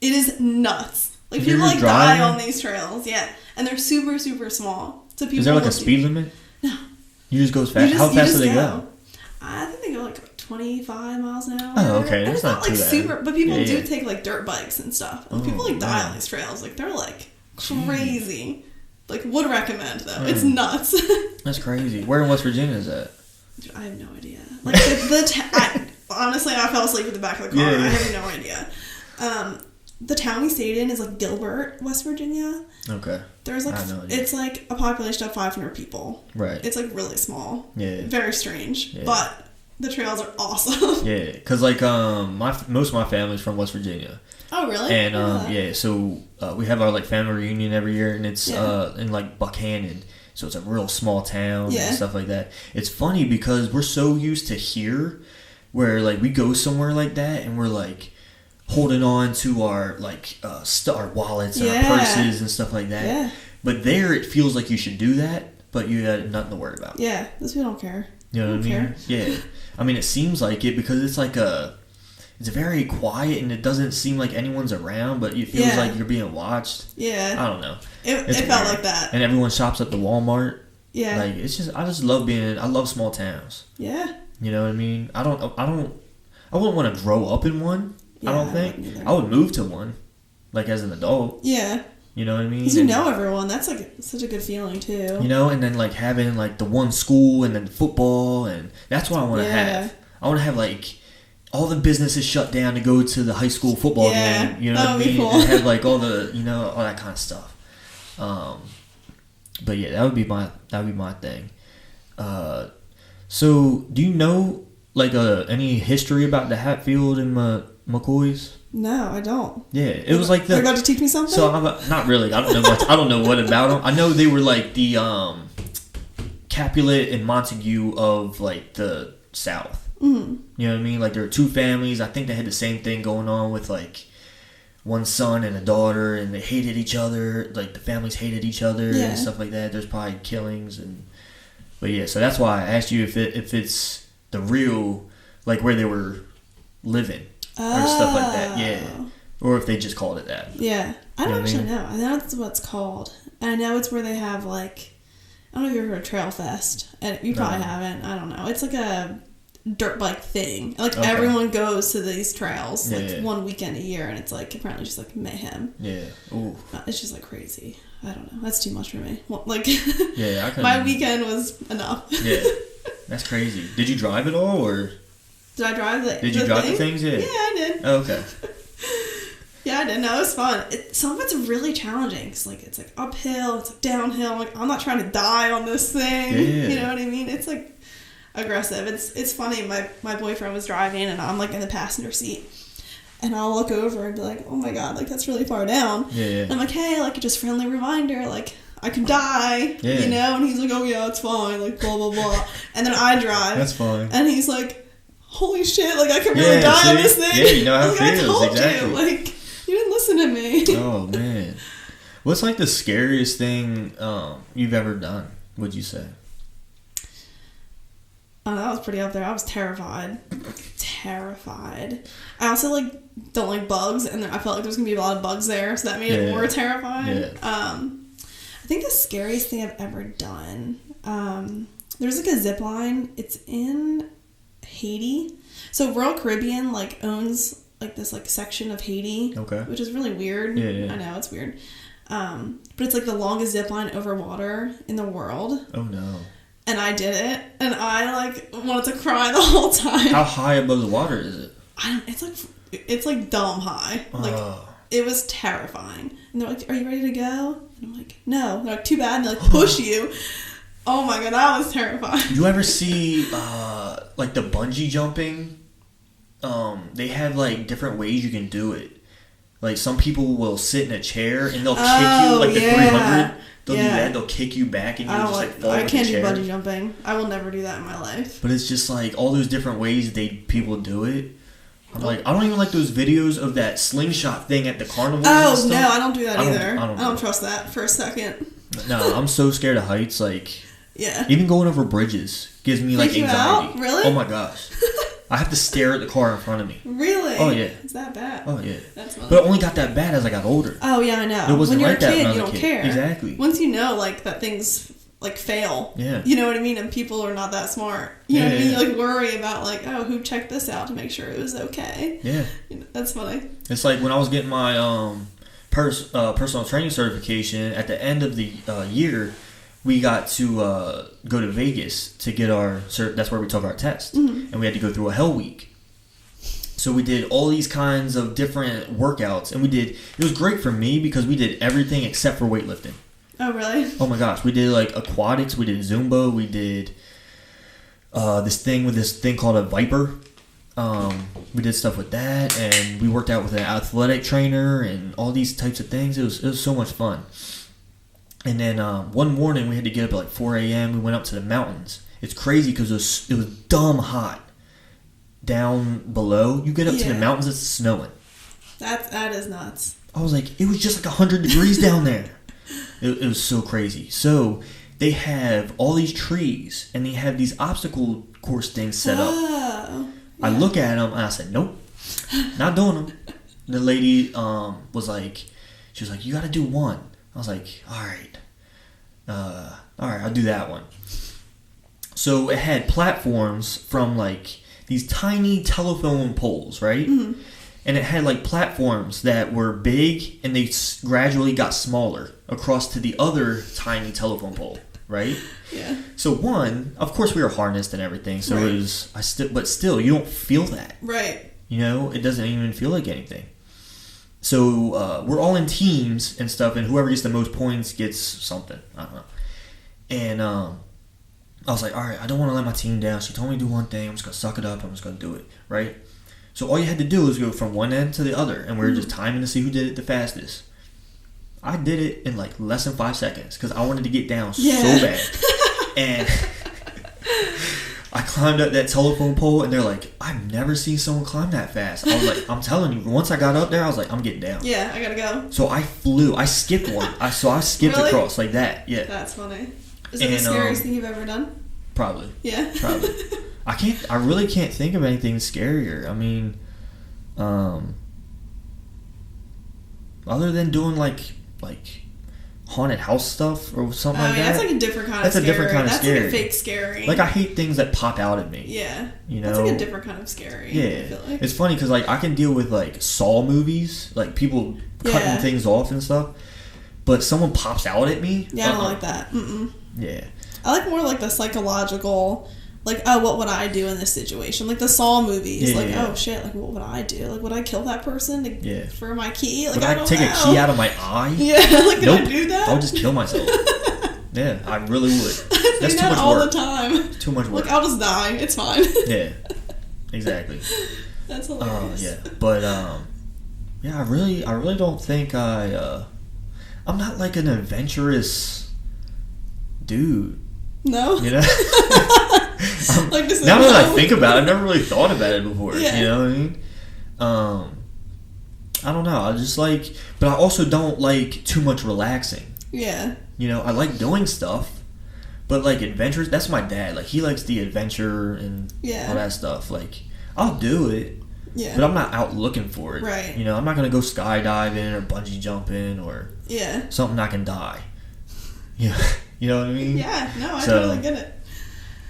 It is nuts. Like You're people like driving? die on these trails. Yeah. And they're super, super small. So people Is there like a will speed do- limit? No. You just go fast. How You fast just do they go? I think they go like 25 miles an hour. Oh, okay. And That's it's not like too bad. super, but people Yeah, do yeah. take like dirt bikes and stuff. And Oh, people like die wow. on these trails. Like they're like crazy. Like would recommend though. Mm. It's nuts. That's crazy. Where in West Virginia is that? Dude, I have no idea. Like honestly, I fell asleep at the back of the car. Yeah, yeah. I have no idea. The town we stayed in is like Gilbert, West Virginia. Okay. There's like I have no idea. it's like a population of 500 people. Right. It's like really small. Yeah. Very strange, Yeah. but the trails are awesome. Yeah, because like most of my family's from West Virginia, Oh really? and Yeah. so we have our like family reunion every year, and it's Yeah. in like Buchanan, so it's a real small town Yeah. and stuff like that. It's funny because we're so used to here, where like we go somewhere like that, and we're like holding on to our like our wallets and Yeah. our purses and stuff like that. Yeah. But there, it feels like you should do that, but you got nothing to worry about. Yeah, those people don't care. You know what I Don't mean? care. Yeah. I mean, it seems like it because it's like it's very quiet and it doesn't seem like anyone's around, but it feels Yeah. like you're being watched. Yeah. I don't know. It It's felt weird. like that. And everyone shops at the Walmart. Yeah. Like I just love I love small towns. Yeah. You know what I mean? I wouldn't want to grow up in one. I Yeah, don't I think. wouldn't either. I would move to one, like as an adult. Yeah. You know what I mean? Because you And- know everyone. That's like such a good feeling too. You know, and then like having like the one school and then football, and that's what I want to Yeah. have. I want to have like all the businesses shut down to go to the high school football Yeah, game. You know that what I would be mean? cool. And have like all the all that kind of stuff. But yeah, that would be my thing. So do you know like any history about the Hatfield and Mccoys? No, I don't. Yeah, it was like Are you about to teach me something? so not really. I don't know what about them. I know they were like the Capulet and Montague of like the South. Mm-hmm. You know what I mean? Like there were two families. I think they had the same thing going on with like one son and a daughter, and they hated each other. Like the families hated each other Yeah. and stuff like that. There's probably killings but yeah. So that's why I asked you if it's the real like where they were living. Or stuff like that, yeah. Or if they just called it that. Yeah. I You know don't what I actually mean? know. I know that's what it's called. And I know it's where they have like, I don't know if you've ever heard of Trail Fest. And you probably No. haven't. I don't know. It's like a dirt bike thing. Like Okay. everyone goes to these trails like Yeah. one weekend a year, and it's like apparently just like mayhem. Yeah. Ooh. It's just like crazy. I don't know. That's too much for me. Well, like Yeah, I couldn't. my weekend was enough. Yeah. That's crazy. Did you drive at all, or Did I drive the? did you drive the things? Yeah. Yeah, I did. Oh, okay. Yeah, I did. No, it was fun. Some of it's really challenging. It's like uphill, it's like downhill. Like I'm not trying to die on this thing. Yeah. You know what I mean? It's like aggressive. It's funny. My boyfriend was driving and I'm like in the passenger seat, and I'll look over and be like, oh my god, like that's really far down. Yeah. Yeah. And I'm like, hey, like just friendly reminder, like I could die. Yeah. You know? And he's like, oh yeah, it's fine. Like blah blah blah. And then I drive. That's fine. And he's like, holy shit, like I could really die on see? this thing. Yeah, you know how I it was like, feels, I told exactly. you, like, you didn't listen to me. Oh man. What's like the scariest thing you've ever done? Would you say? Oh, that was pretty up there. I was terrified. Terrified. I also like don't like bugs, and I felt like there's gonna be a lot of bugs there, so that made it Yeah. more terrifying. Yeah. I think the scariest thing I've ever done. There's like a zip line. It's in Haiti. So Royal Caribbean like owns like this like section of Haiti. Okay. Which is really weird. Yeah. I know, it's weird. But it's like the longest zip line over water in the world. Oh no. And I did it, and I like wanted to cry the whole time. How high above the water is it? It's like dumb high. Like it was terrifying. And they're like, "Are you ready to go?" And I'm like, "No." And they're like, "Too bad." And they like push you. Oh my god, that was terrifying. You ever see like the bungee jumping? They have like different ways you can do it. Like some people will sit in a chair and they'll kick you like the 300. They'll do that. They'll kick you back and you just like fall I with can't the do chair. bungee jumping. I will never do that in my life. But it's just like all those different ways people do it. I'm like, I don't even like those videos of that slingshot thing at the carnival. Oh no, I don't do that either. I don't trust that for a second. No, I'm so scared of heights. Like, yeah, even going over bridges gives me like anxiety. Really? Oh my gosh. I have to stare at the car in front of me. Really? Oh yeah. It's that bad? Oh yeah. That's funny. But it only got that bad as I got older. Oh yeah, I know. It wasn't when you're like that a kid, when I was you a don't kid. care. Exactly. Once you know like that things like fail. Yeah. You know what I mean? And people are not that smart. You know what I mean? You like worry about like, oh, who checked this out to make sure it was okay. Yeah. That's funny. It's like when I was getting my personal training certification at the end of the year, we got to go to Vegas to get our that's where we took our test. Mm-hmm. And we had to go through a hell week. So we did all these kinds of different workouts, and it was great for me because we did everything except for weightlifting. Oh, really? Oh my gosh. We did like aquatics, we did Zumba, we did this thing called a Viper. We did stuff with that, and we worked out with an athletic trainer and all these types of things. It was so much fun. And then one morning we had to get up at like 4 a.m. We went up to the mountains. It's crazy because it was dumb hot down below. You get up to the mountains, it's snowing. That is nuts. I was like, it was just like 100 degrees down there. It was so crazy. So they have all these trees and they have these obstacle course things set up. Yeah. I look at them and I said, nope, not doing them. The lady was like, you got to do one. I was like, all right, I'll do that one. So it had platforms from like these tiny telephone poles, right? Mm-hmm. And it had like platforms that were big and they gradually got smaller across to the other tiny telephone pole, right? Yeah. So one, of course we were harnessed and everything, so it was, but still, you don't feel that. Right. You know, it doesn't even feel like anything. So we're all in teams and stuff, and whoever gets the most points gets something. I don't know. And I was like, all right, I don't want to let my team down. She told me to do one thing. I'm just going to suck it up. I'm just going to do it, right? So all you had to do was go from one end to the other, and we were just timing to see who did it the fastest. I did it in like less than 5 seconds because I wanted to get down so bad. And I climbed up that telephone pole, and they're like, I've never seen someone climb that fast. I was like, I'm telling you, once I got up there, I was like, I'm getting down. Yeah, I gotta go. So I flew. I skipped one. I skipped really? across like that. Yeah. That's funny. Is it the scariest thing you've ever done? Probably. Yeah. Probably. I really can't think of anything scarier. I mean, other than doing like haunted house stuff or something like that. That's like a different kind of scary. That's a different kind of scary. That's like a fake scary. Like I hate things that pop out at me. Yeah. You know? That's like a different kind of scary. Yeah. I feel like. It's funny because like I can deal with like Saw movies, like people cutting things off and stuff. But someone pops out at me. Yeah, I don't like that. Mm-mm. Yeah. I like more like the psychological, like, oh, what would I do in this situation? Like the Saw movies, oh shit, like what would I do? Like would I kill that person for my key? Like would I I don't take know. a key out of my eye? Yeah, like nope. Can I do that? I'll just kill myself. Yeah, I really would. That's too much all work. The time. Too much work. Like I'll just die. It's fine. Yeah, exactly. That's hilarious. Yeah, but yeah, I really don't think I'm not like an adventurous dude. No. You know. Like now that I think about it, I've never really thought about it before. Yeah. You know what I mean? I don't know. I just like, but I also don't like too much relaxing. Yeah. You know, I like doing stuff, but like adventures. That's my dad. Like he likes the adventure and all that stuff. Like I'll do it. Yeah. But I'm not out looking for it. Right. You know, I'm not gonna go skydiving or bungee jumping or something I can die. Yeah. You know what I mean? Yeah. No, I totally get it.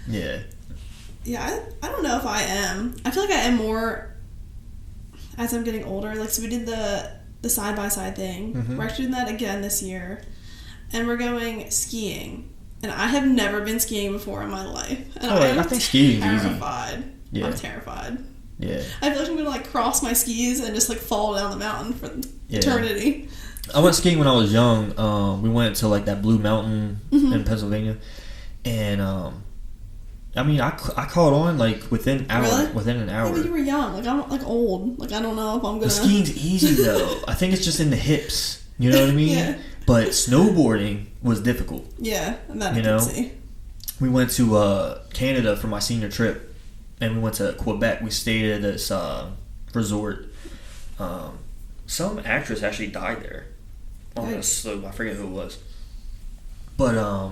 Yeah. Yeah, I don't know if I am. I feel like I am more as I'm getting older. Like, so we did the side-by-side thing. Mm-hmm. We're actually doing that again this year. And we're going skiing. And I have never been skiing before in my life. And I think skiing's easy. Terrified. Yeah. I'm terrified. Yeah. I feel like I'm going to, like, cross my skis and just, like, fall down the mountain for eternity. I went skiing when I was young. We went to, like, that Blue Mountain in Pennsylvania. And, I mean, I caught on, like, within an hour. Yeah, but you were young. Like, I'm, like, old. Like, I don't know if I'm going to... The skiing's easy, though. I think it's just in the hips. You know what I mean? Yeah. But snowboarding was difficult. Yeah, and that I can see. We went to Canada for my senior trip, and we went to Quebec. We stayed at this resort. Some actress actually died there. So I forget who it was. But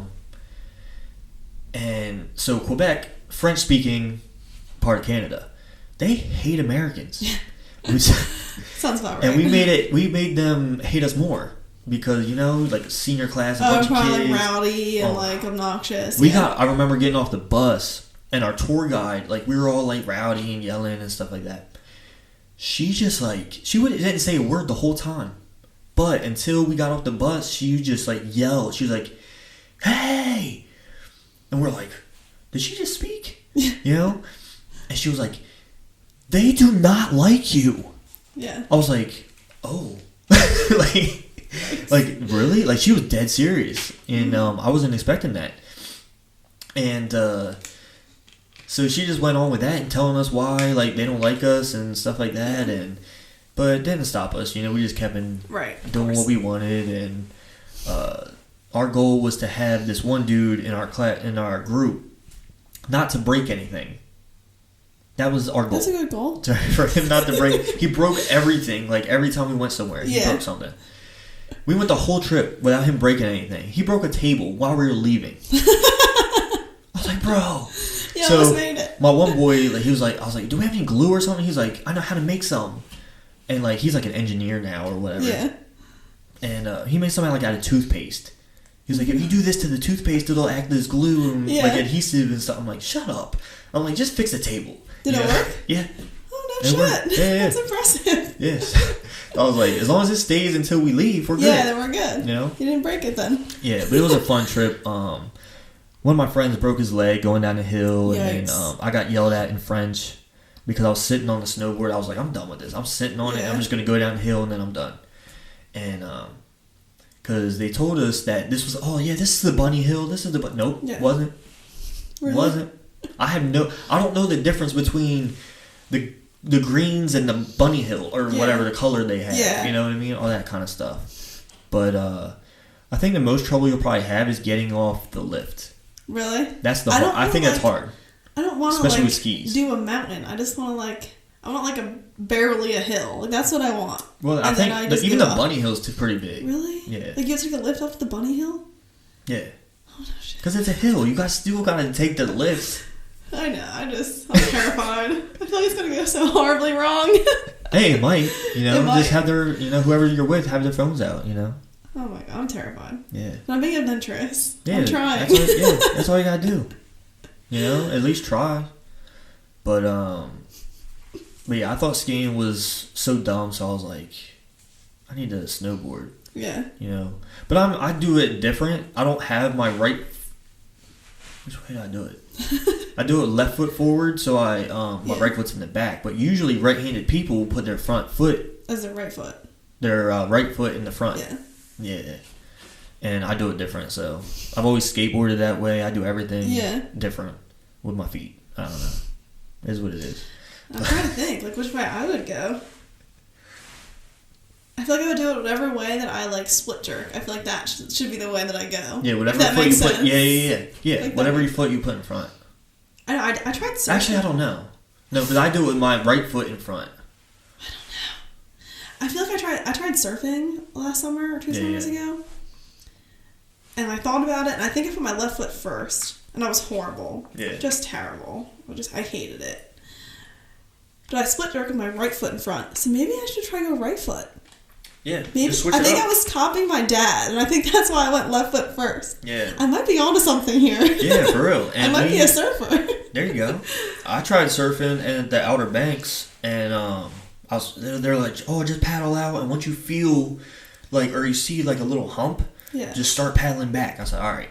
and so Quebec, French-speaking part of Canada, they hate Americans. Sounds about right. And we made them hate us more. Because, you know, like senior class, a bunch of kids. Like rowdy and like obnoxious. I remember getting off the bus and our tour guide, like we were all like rowdy and yelling and stuff like that. She just like, didn't say a word the whole time. But until we got off the bus, she just like yelled. She was like, hey! And we're like, did she just speak? You know? And she was like, they do not like you. Yeah. I was like, oh. Like, really? Like, she was dead serious. And I wasn't expecting that. And so she just went on with that and telling us why, like, they don't like us and stuff like that. But it didn't stop us. You know, we just kept doing what we wanted. And our goal was to have this one dude in our group not to break anything. That was our goal. That's a good goal. For him not to break. He broke everything. Like, every time we went somewhere, he broke something. We went the whole trip without him breaking anything. He broke a table while we were leaving. I was like, bro. You almost made it. My one boy, like, I was like, do we have any glue or something? He's like, I know how to make some. And, like, he's like an engineer now or whatever. Yeah. And he made something like out of toothpaste. He was like, if you do this to the toothpaste, it'll act as glue and like adhesive and stuff. I'm like, shut up. I'm like, just fix the table. Did it work? Yeah. Oh, no shit. Yeah. That's impressive. Yes. I was like, as long as it stays until we leave, we're good. Yeah, then we're good. You know? You didn't break it then. Yeah, but it was a fun trip. One of my friends broke his leg going down the hill, and I got yelled at in French because I was sitting on the snowboard. I was like, I'm done with this. I'm sitting on it. I'm just going to go down the hill, and then I'm done. And because they told us that this was, this is the bunny hill. This is the nope, wasn't. Really? Wasn't. I don't know the difference between the greens and the bunny hill or whatever the color they have. Yeah. You know what I mean? All that kind of stuff. But I think the most trouble you'll probably have is getting off the lift. Really? That's I think that's hard. I don't want to especially with skis. Do a mountain. I just want to I want barely a hill. Like that's what I want. Well, I think even the bunny hill's pretty big. Really? Yeah. Like you have to take a lift up the bunny hill? Yeah. Oh no shit. Because it's a hill. You guys still gotta take the lift. I know. I'm terrified. I feel like it's gonna go so horribly wrong. Hey, it might. You know, just have their, whoever you're with, have their phones out. You know. Oh my god, I'm terrified. Yeah. But I'm being adventurous. Yeah, I'm trying. That's all you gotta do. You know, at least try. But yeah, I thought skiing was so dumb, so I was like, I need to snowboard. Yeah. You know, but I do it different. I don't have my right. Which way do I do it? I do it left foot forward, so my right foot's in the back. But usually, right-handed people put their front foot as their right foot. Their right foot in the front. Yeah. Yeah. And I do it different. So I've always skateboarded that way. I do everything different with my feet. I don't know. It is what it is. I'm trying to think which way I would go. I feel like I would do it whatever way that I split jerk. I feel like that should be the way that I go. Yeah, whatever foot you put. Yeah. Whatever your foot you put in front. I know. I tried surfing. Actually, I don't know. No, because I do it with my right foot in front. I don't know. I feel like I tried surfing last summer or two summers ago, and I thought about it, and I think I put my left foot first, and that was horrible. Yeah. Just terrible. I hated it. But I split jerk with my right foot in front, so maybe I should try go right foot. Yeah, maybe. I think I was copying my dad, and I think that's why I went left foot first. Yeah. I might be onto something here. Yeah, for real. And I might be a surfer. There you go. I tried surfing at the Outer Banks, and they're like, oh, just paddle out, and once you feel like, or you see like a little hump, just start paddling back. I said, all right.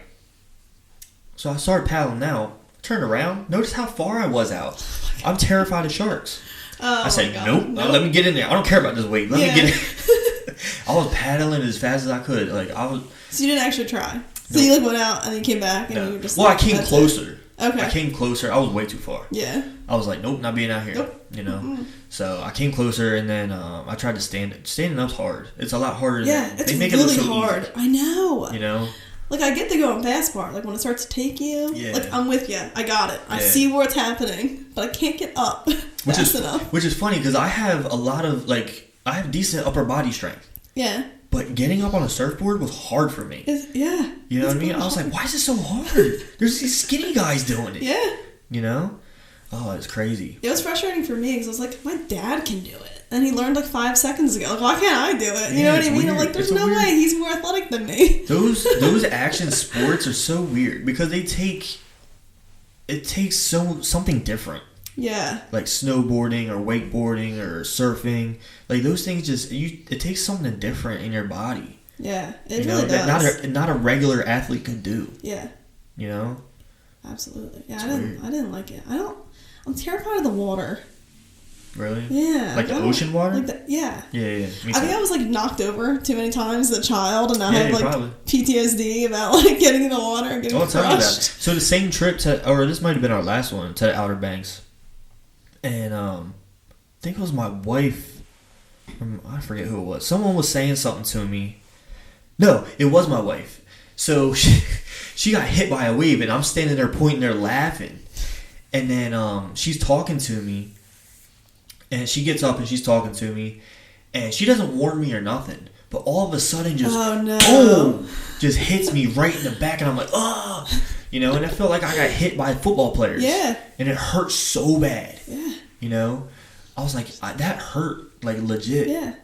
So I started paddling out, turned around, notice how far I was out. I'm terrified of sharks. Oh, I said, nope, let me get in there. I don't care about this weight. Let me get in. I was paddling as fast as I could. Like I was. So you didn't actually try. So you like went out and then came back and you were just. Well, I came closer. Okay. I came closer. I was way too far. Yeah. I was like, nope, not being out here. Nope. You know. Mm-hmm. So I came closer, and then I tried to stand. Standing up's hard. It's a lot harder. It's they make really it look so hard. easy. I know. You know. Like, I get the going fast part. Like, when it starts to take you, like, I'm with you. I got it. I see where it's happening, but I can't get up fast enough. Which is funny, because I have a lot of, like, I have decent upper body strength. Yeah. But getting up on a surfboard was hard for me. Yeah. You know what I mean? I was like, why is it so hard? There's these skinny guys doing it. Yeah. You know? Oh, it's crazy. It was frustrating for me, because I was like, my dad can do it. And he learned like 5 seconds ago. Like, why can't I do it? You know what I mean? Weird. I'm like, there's no way he's more athletic than me. Those action sports are so weird because it takes something different. Yeah. Like snowboarding or wakeboarding or surfing. Like those things it takes something different in your body. Yeah. It really does. That not a regular athlete could do. Yeah. You know? Absolutely. Yeah, I didn't like it. I'm terrified of the water. Really? Yeah. Like the ocean water? Like yeah. Yeah. I think I was like knocked over too many times as a child, and I had like probably. PTSD about like getting in the water and getting crushed. Tell me that. So the same trip or this might have been our last one, to the Outer Banks. And I think it was my wife. I forget who it was. Someone was saying something to me. No, it was my wife. So she got hit by a wave, and I'm standing there pointing there laughing. And then she's talking to me. And she gets up and she's talking to me. And she doesn't warn me or nothing. But all of a sudden just boom, just hits me right in the back. And I'm like, oh. You know, and I felt like I got hit by football players. Yeah. And it hurt so bad. Yeah. You know? I was like, that hurt. Like, legit. Yeah.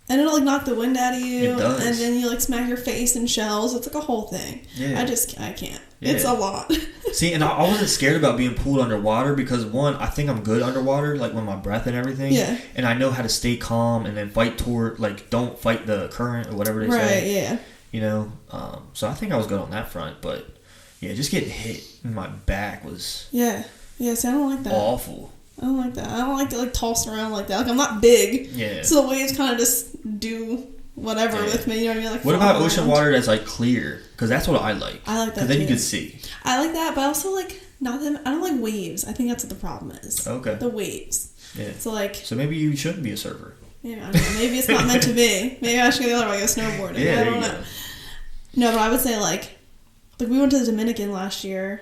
And it'll like knock the wind out of you. It does. And then you like smack your face in shells. It's like a whole thing. Yeah. I can't. Yeah. It's a lot. See, and I wasn't scared about being pulled underwater because, one, I think I'm good underwater, like with my breath and everything. Yeah. And I know how to stay calm and then fight don't fight the current or whatever they say. Right, yeah. You know? So I think I was good on that front. But, yeah, just getting hit in my back was Yeah. Yeah, see, I don't like that. awful. I don't like that. I don't like to like toss around like that. Like, I'm not big. Yeah. So the waves kind of just do whatever with me. You know what I mean? Like, what about flop ocean around. water that's like clear? Because that's what I like. I like that Because then too. you can see. I like that, but also like not that. I don't like waves. I think that's what the problem is. Okay. The waves. Yeah. So like. So maybe you shouldn't be a surfer. Yeah, I don't know. Maybe it's not meant to be. Maybe I should go the other way, go snowboarding. Yeah, I don't know. No, but I would say like we went to the Dominican last year,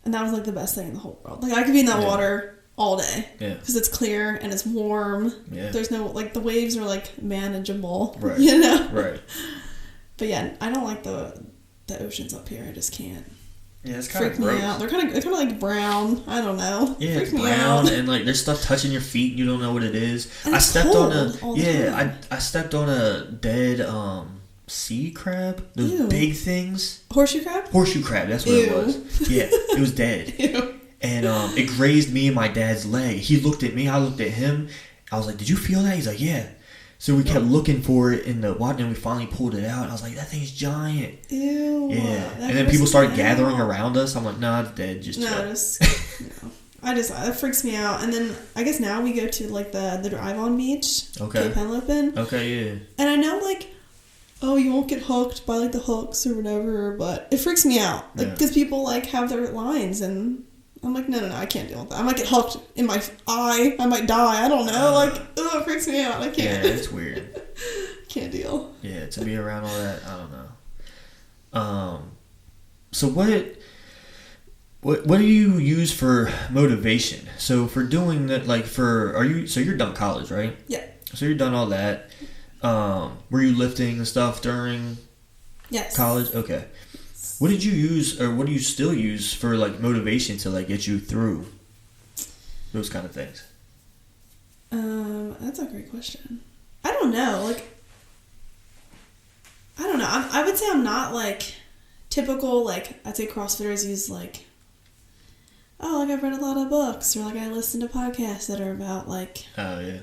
and that was like the best thing in the whole world. Like I could be in that water all day. Yeah. Because it's clear and it's warm. Yeah. There's no like the waves are like manageable. Right. You know. Right. But yeah, I don't like the oceans up here. I just can't. Yeah, it's kind of Freak me out. They're kind of like brown. I don't know. Yeah, Freak it's me brown out. and like there's stuff touching your feet. And you don't know what it is. And I it's stepped cold on all the time. I stepped on a dead sea crab. Those Ew. big things. Horseshoe crab. Horseshoe crab. That's what Ew. it was. Yeah, it was dead. Ew. And it grazed me and my dad's leg. He looked at me. I looked at him. I was like, "Did you feel that?" He's like, "Yeah." So we kept looking for it in the water, and we finally pulled it out. And I was like, "That thing's giant." Ew. Yeah. That And then people grosses started me gathering out. around us. I'm like, "Nah, it's dead. Just No, chill." that freaks me out. And then I guess now we go to like the drive-on beach. Okay. Cape Henlopen. Okay, yeah. And I know like, oh, you won't get hooked by like the hooks or whatever, but it freaks me out. Like, because people like have their lines, and I'm like, no, I can't deal with that. I might get hooked in my eye. I might die. I don't know. Like, it freaks me out. I can't. Yeah, it's weird. Can't deal. Yeah, to be around all that, I don't know. So what do you use for motivation? So for doing that, like so you're done college, right? Yeah. So you're done all that. Were you lifting and stuff during college? Okay. What did you use, or what do you still use for like motivation to like get you through those kind of things? That's a great question. I don't know. Like, I don't know. I would say I'm not like typical. Like, I'd say CrossFitters use like oh, like I've read a lot of books, or like I listen to podcasts that are about like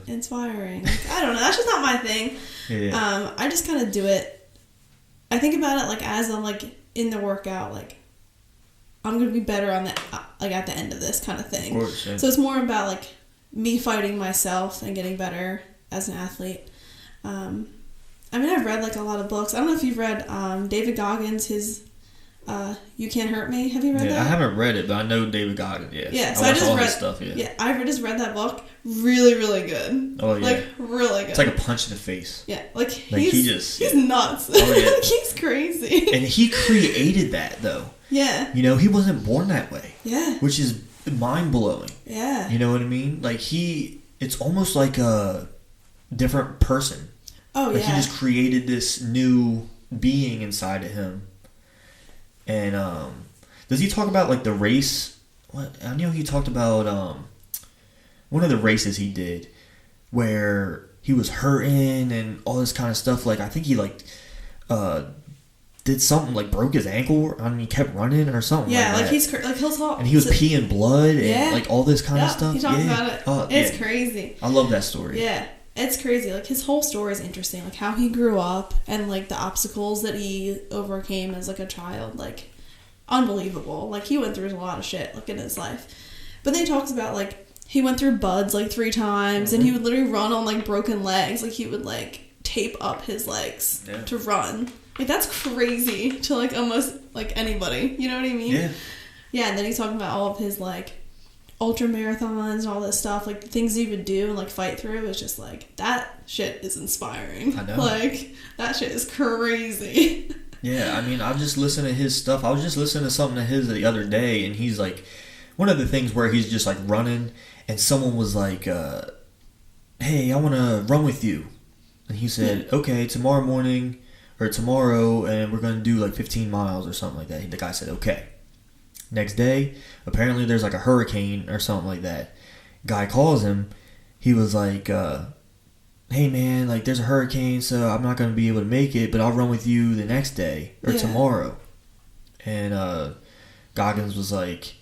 inspiring. Like, I don't know. That's just not my thing. Yeah. I just kind of do it. I think about it like as I'm like in the workout, like I'm gonna be better on the like at the end of this kind of thing. Of course, yeah. So it's more about like me fighting myself and getting better as an athlete. I mean, I've read like a lot of books. I don't know if you've read David Goggins, his You Can't Hurt Me. Have you read that? I haven't read it, but I know David Goggins. Yeah. Yeah. So I I watch just all read his stuff. Yeah. Yeah, I just read that book. Really, really good. Oh yeah. Like really good. It's like a punch in the face. Yeah, like he's nuts. Oh yeah. He's crazy. And he created that though. Yeah. You know, he wasn't born that way. Yeah. Which is mind blowing. Yeah. You know what I mean? Like it's almost like a different person. Oh like yeah. he just created this new being inside of him. And does he talk about like the race? What I know he talked about one of the races he did where he was hurting and all this kind of stuff. Like I think he like did something like broke his ankle. I mean, he kept running or something. Yeah, like he's like he'll talk. And he was peeing blood and like all this kind of stuff. He talks about it. Oh, it's crazy. I love that story. Yeah. It's crazy. Like, his whole story is interesting. Like, how he grew up and, like, the obstacles that he overcame as, like, a child. Like, unbelievable. Like, he went through a lot of shit, like, in his life. But then he talks about, like, he went through buds, like, 3 times. And he would literally run on, like, broken legs. Like, he would, like, tape up his legs to run. Like, that's crazy to, like, almost, like, anybody. You know what I mean? Yeah. Yeah, and then he's talking about all of his, like, ultra marathons and all this stuff, like the things he would do and like fight through. Is just like, that shit is inspiring. I know. Like, that shit is crazy. Yeah, I mean, I've just listened to his stuff. I was just listening to something of his the other day, and he's like, one of the things where he's just like running, and someone was like, hey, I want to run with you. And he said, okay, tomorrow morning or tomorrow, and we're going to do like 15 miles or something like that. The guy said, okay. Next day, apparently there's like a hurricane or something like that. Guy calls him. He was like, hey man, like there's a hurricane, so I'm not going to be able to make it, but I'll run with you the next day or tomorrow. And Goggins was like,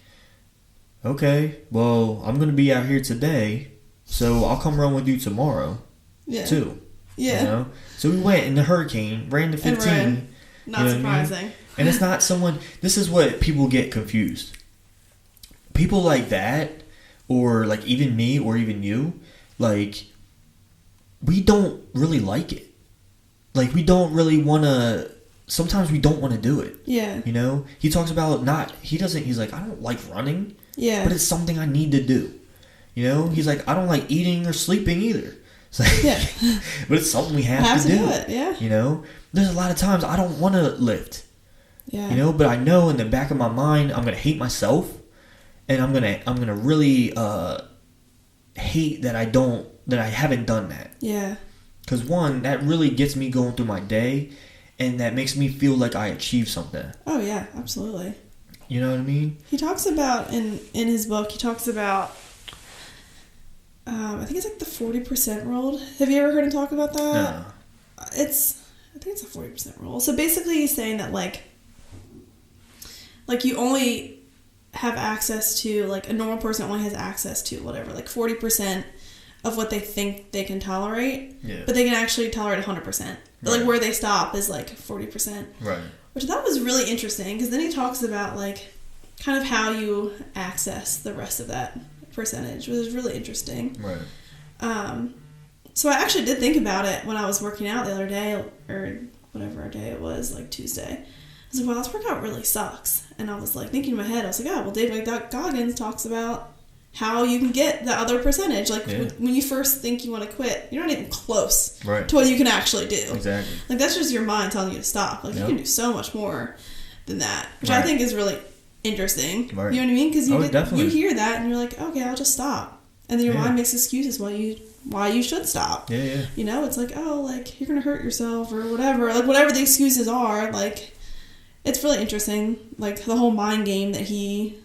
okay, well, I'm going to be out here today, so I'll come run with you tomorrow too. Yeah. You know? So we went in the hurricane, ran to 15. Not surprising. I mean? And it's not someone... This is what people get confused. People like that, or like even me or even you, like, we don't really like it. Like, we don't really want to... Sometimes we don't want to do it. Yeah. You know? He talks about not... He's like, I don't like running. Yeah. But it's something I need to do. You know? He's like, I don't like eating or sleeping either. It's like, but it's something we have to do. It, yeah. You know? There's a lot of times I don't want to lift. Yeah. You know, but I know in the back of my mind I'm gonna hate myself, and I'm gonna really hate that I haven't done that. Yeah. Because one, that really gets me going through my day, and that makes me feel like I achieved something. Oh yeah, absolutely. You know what I mean? He talks about in his book. He talks about I think it's like the 40% rule. Have you ever heard him talk about that? No. I think it's a 40% rule. So basically, he's saying that like you only have access to, like, a normal person only has access to whatever, like 40% of what they think they can tolerate. Yeah. But they can actually tolerate 100%. But like where they stop is like 40%. Right. Which I thought was really interesting, because then he talks about like kind of how you access the rest of that percentage, which is really interesting. Right. So I actually did think about it when I was working out the other day, or whatever day it was, like Tuesday. I was like, wow, this workout really sucks. And I was like thinking in my head, I was like, oh, well, David Goggins talks about how you can get the other percentage. Like, when you first think you want to quit, you're not even close to what you can actually do. Exactly. Like, that's just your mind telling you to stop. Like, you can do so much more than that, which Right. I think is really interesting. Right. You know what I mean? Because definitely. you hear that and you're like, okay, I'll just stop. And then your mind makes excuses why you should stop. Yeah, yeah. You know, it's like, oh, like, you're going to hurt yourself or whatever. Like, whatever the excuses are, like, it's really interesting. Like, the whole mind game that he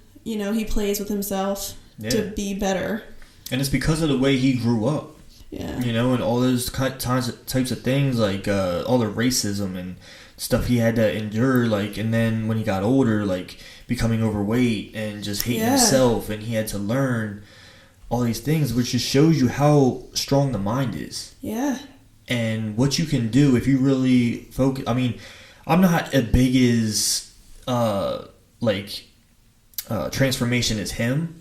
plays with himself to be better. And it's because of the way he grew up. Yeah. You know, and all those types of things, like all the racism and stuff he had to endure, like, and then when he got older, like, becoming overweight and just hating himself, and he had to learn all these things, which just shows you how strong the mind is. Yeah. And what you can do if you really focus. I mean, I'm not as big as transformation as him,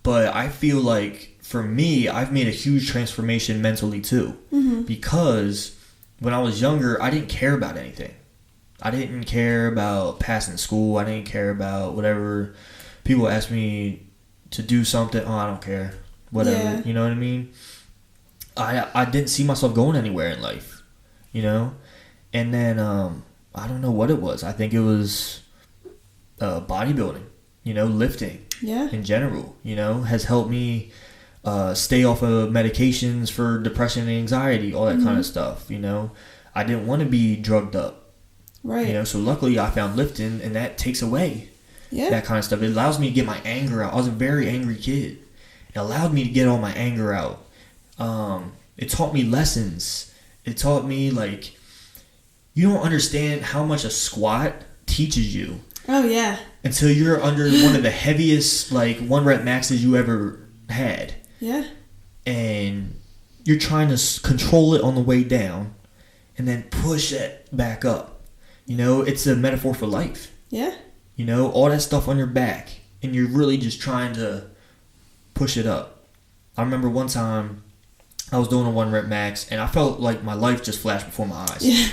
but I feel like for me, I've made a huge transformation mentally too. Mm-hmm. Because when I was younger, I didn't care about anything. I didn't care about passing school. I didn't care about whatever people asked me to do something. Oh, I don't care. Whatever. Yeah. You know what I mean? I didn't see myself going anywhere in life. You know? And then I don't know what it was. I think it was bodybuilding. You know, lifting. Yeah. In general. You know, has helped me stay off of medications for depression and anxiety. All that kind of stuff. You know? I didn't want to be drugged up. Right. You know, so luckily I found lifting, and that takes away that kind of stuff. It allows me to get my anger out. I was a very angry kid. It allowed me to get all my anger out. It taught me lessons. It taught me, like, you don't understand how much a squat teaches you. Oh, yeah. Until you're under one of the heaviest, like, 1 rep maxes you ever had. Yeah. And you're trying to control it on the way down and then push it back up. You know, it's a metaphor for life. Yeah. You know, all that stuff on your back, and you're really just trying to push it up. I remember one time I was doing a 1 rep max, and I felt like my life just flashed before my eyes. Yeah.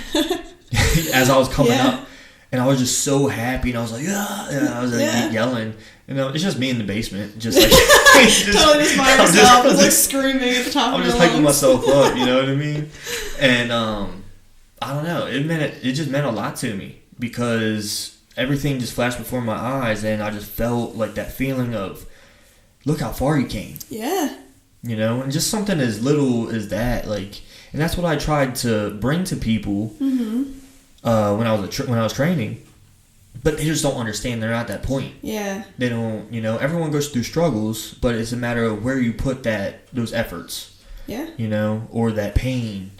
As I was coming up. And I was just so happy, and I was like, I was like yelling. You know, it's just me in the basement, just like totally just by yourself, just like screaming at the top of your lungs. I'm just hyping myself up, you know what I mean? And I don't know, it just meant a lot to me, because everything just flashed before my eyes, and I just felt like that feeling of, look how far you came. Yeah. You know, and just something as little as that, like, and that's what I tried to bring to people when I was training, but they just don't understand. They're not at that point. Yeah. They don't. You know, everyone goes through struggles, but it's a matter of where you put those efforts. Yeah. You know, or that pain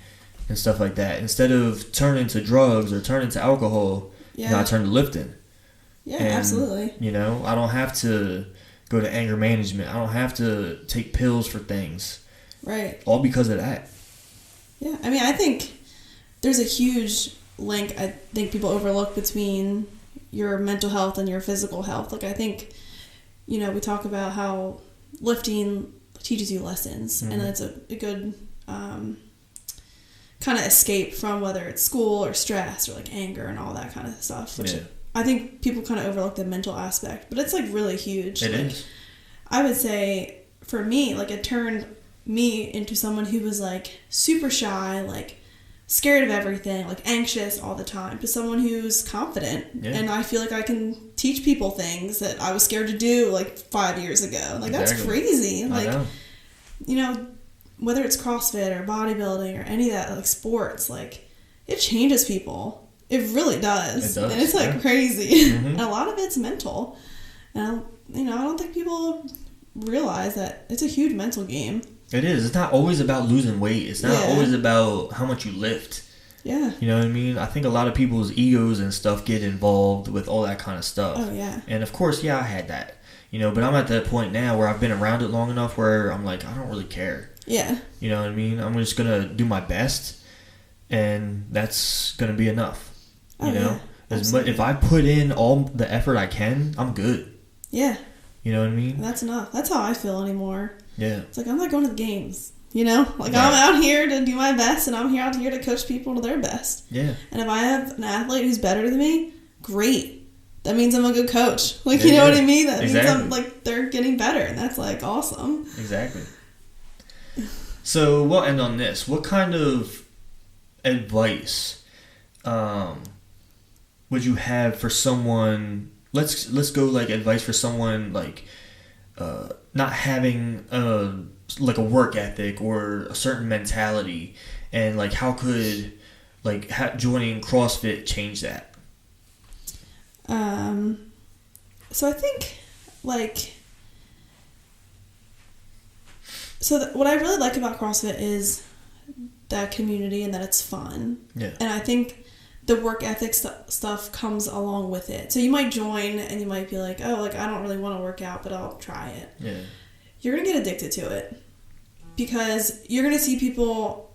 and stuff like that. Instead of turning to drugs or turning to alcohol, you know, I turn to lifting. Yeah, and, absolutely. You know, I don't have to go to anger management. I don't have to take pills for things. Right. All because of that. Yeah, I mean, I think there's a huge link I think people overlook between your mental health and your physical health. Like, I think, you know, we talk about how lifting teaches you lessons, and it's a good kind of escape from whether it's school or stress or like anger and all that kind of stuff, which I think people kind of overlook the mental aspect, but it's like really huge. It is. I would say for me, like, it turned me into someone who was like super shy, like scared of everything, like anxious all the time, to someone who's confident. And I feel like I can teach people things that I was scared to do like 5 years ago. Like, that's crazy. Like, you know, whether it's CrossFit or bodybuilding or any of that, like sports, like, it changes people. It really does. It does. And it's like crazy. And a lot of it's mental. And you know, I don't think people realize that it's a huge mental game. It is. It's not always about losing weight. It's not always about how much you lift. Yeah. You know what I mean? I think a lot of people's egos and stuff get involved with all that kind of stuff. Oh, yeah. And of course, I had that. You know, but I'm at that point now where I've been around it long enough where I'm like, I don't really care. Yeah. You know what I mean? I'm just going to do my best, and that's going to be enough. You know? If I put in all the effort I can, I'm good. Yeah. You know what I mean? That's enough. That's how I feel anymore. Yeah. It's like, I'm not going to the games, you know? Like, I'm out here to do my best, and I'm out here to coach people to their best. Yeah. And if I have an athlete who's better than me, great. That means I'm a good coach. Like, you know what I mean? That means I'm, like, they're getting better, and that's, like, awesome. Exactly. So we'll end on this. What kind of advice would you have for someone? Let's go like advice for someone like not having like a work ethic or a certain mentality, and like how could like joining CrossFit change that? So I think like. So what I really like about CrossFit is that community and that it's fun. Yeah. And I think the work ethic stuff comes along with it. So you might join and you might be like, oh, like I don't really want to work out, but I'll try it. Yeah. You're going to get addicted to it because you're going to see people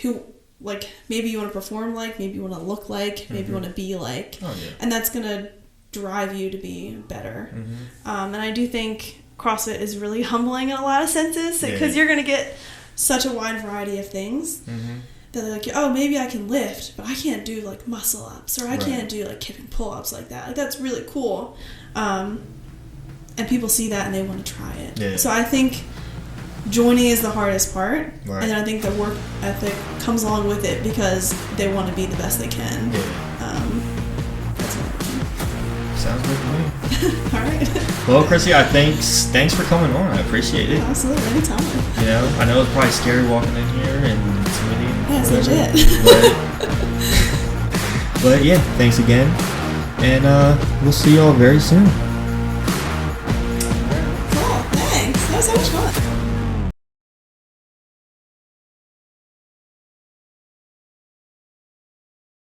who, like, maybe you want to perform like, maybe you want to look like, maybe you want to be like. Oh, yeah. And that's going to drive you to be better. Mm-hmm. And I do think CrossFit is really humbling in a lot of senses because you're going to get such a wide variety of things. Mm-hmm. That they're like, oh, maybe I can lift, but I can't do like muscle ups, or I can't do like kipping pull ups like that. Like that's really cool, and people see that and they want to try it. Yeah. So I think joining is the hardest part, right. and then I think the work ethic comes along with it because they want to be the best they can. Yeah. That's what I think. Sounds good to me. All right. Well, Chrissy, thanks for coming on. I appreciate it. Absolutely, anytime. You know, I know it's probably scary walking in here and intimidating. Yes, legit. But yeah, thanks again, and we'll see y'all very soon. Cool. Thanks. That was so much fun.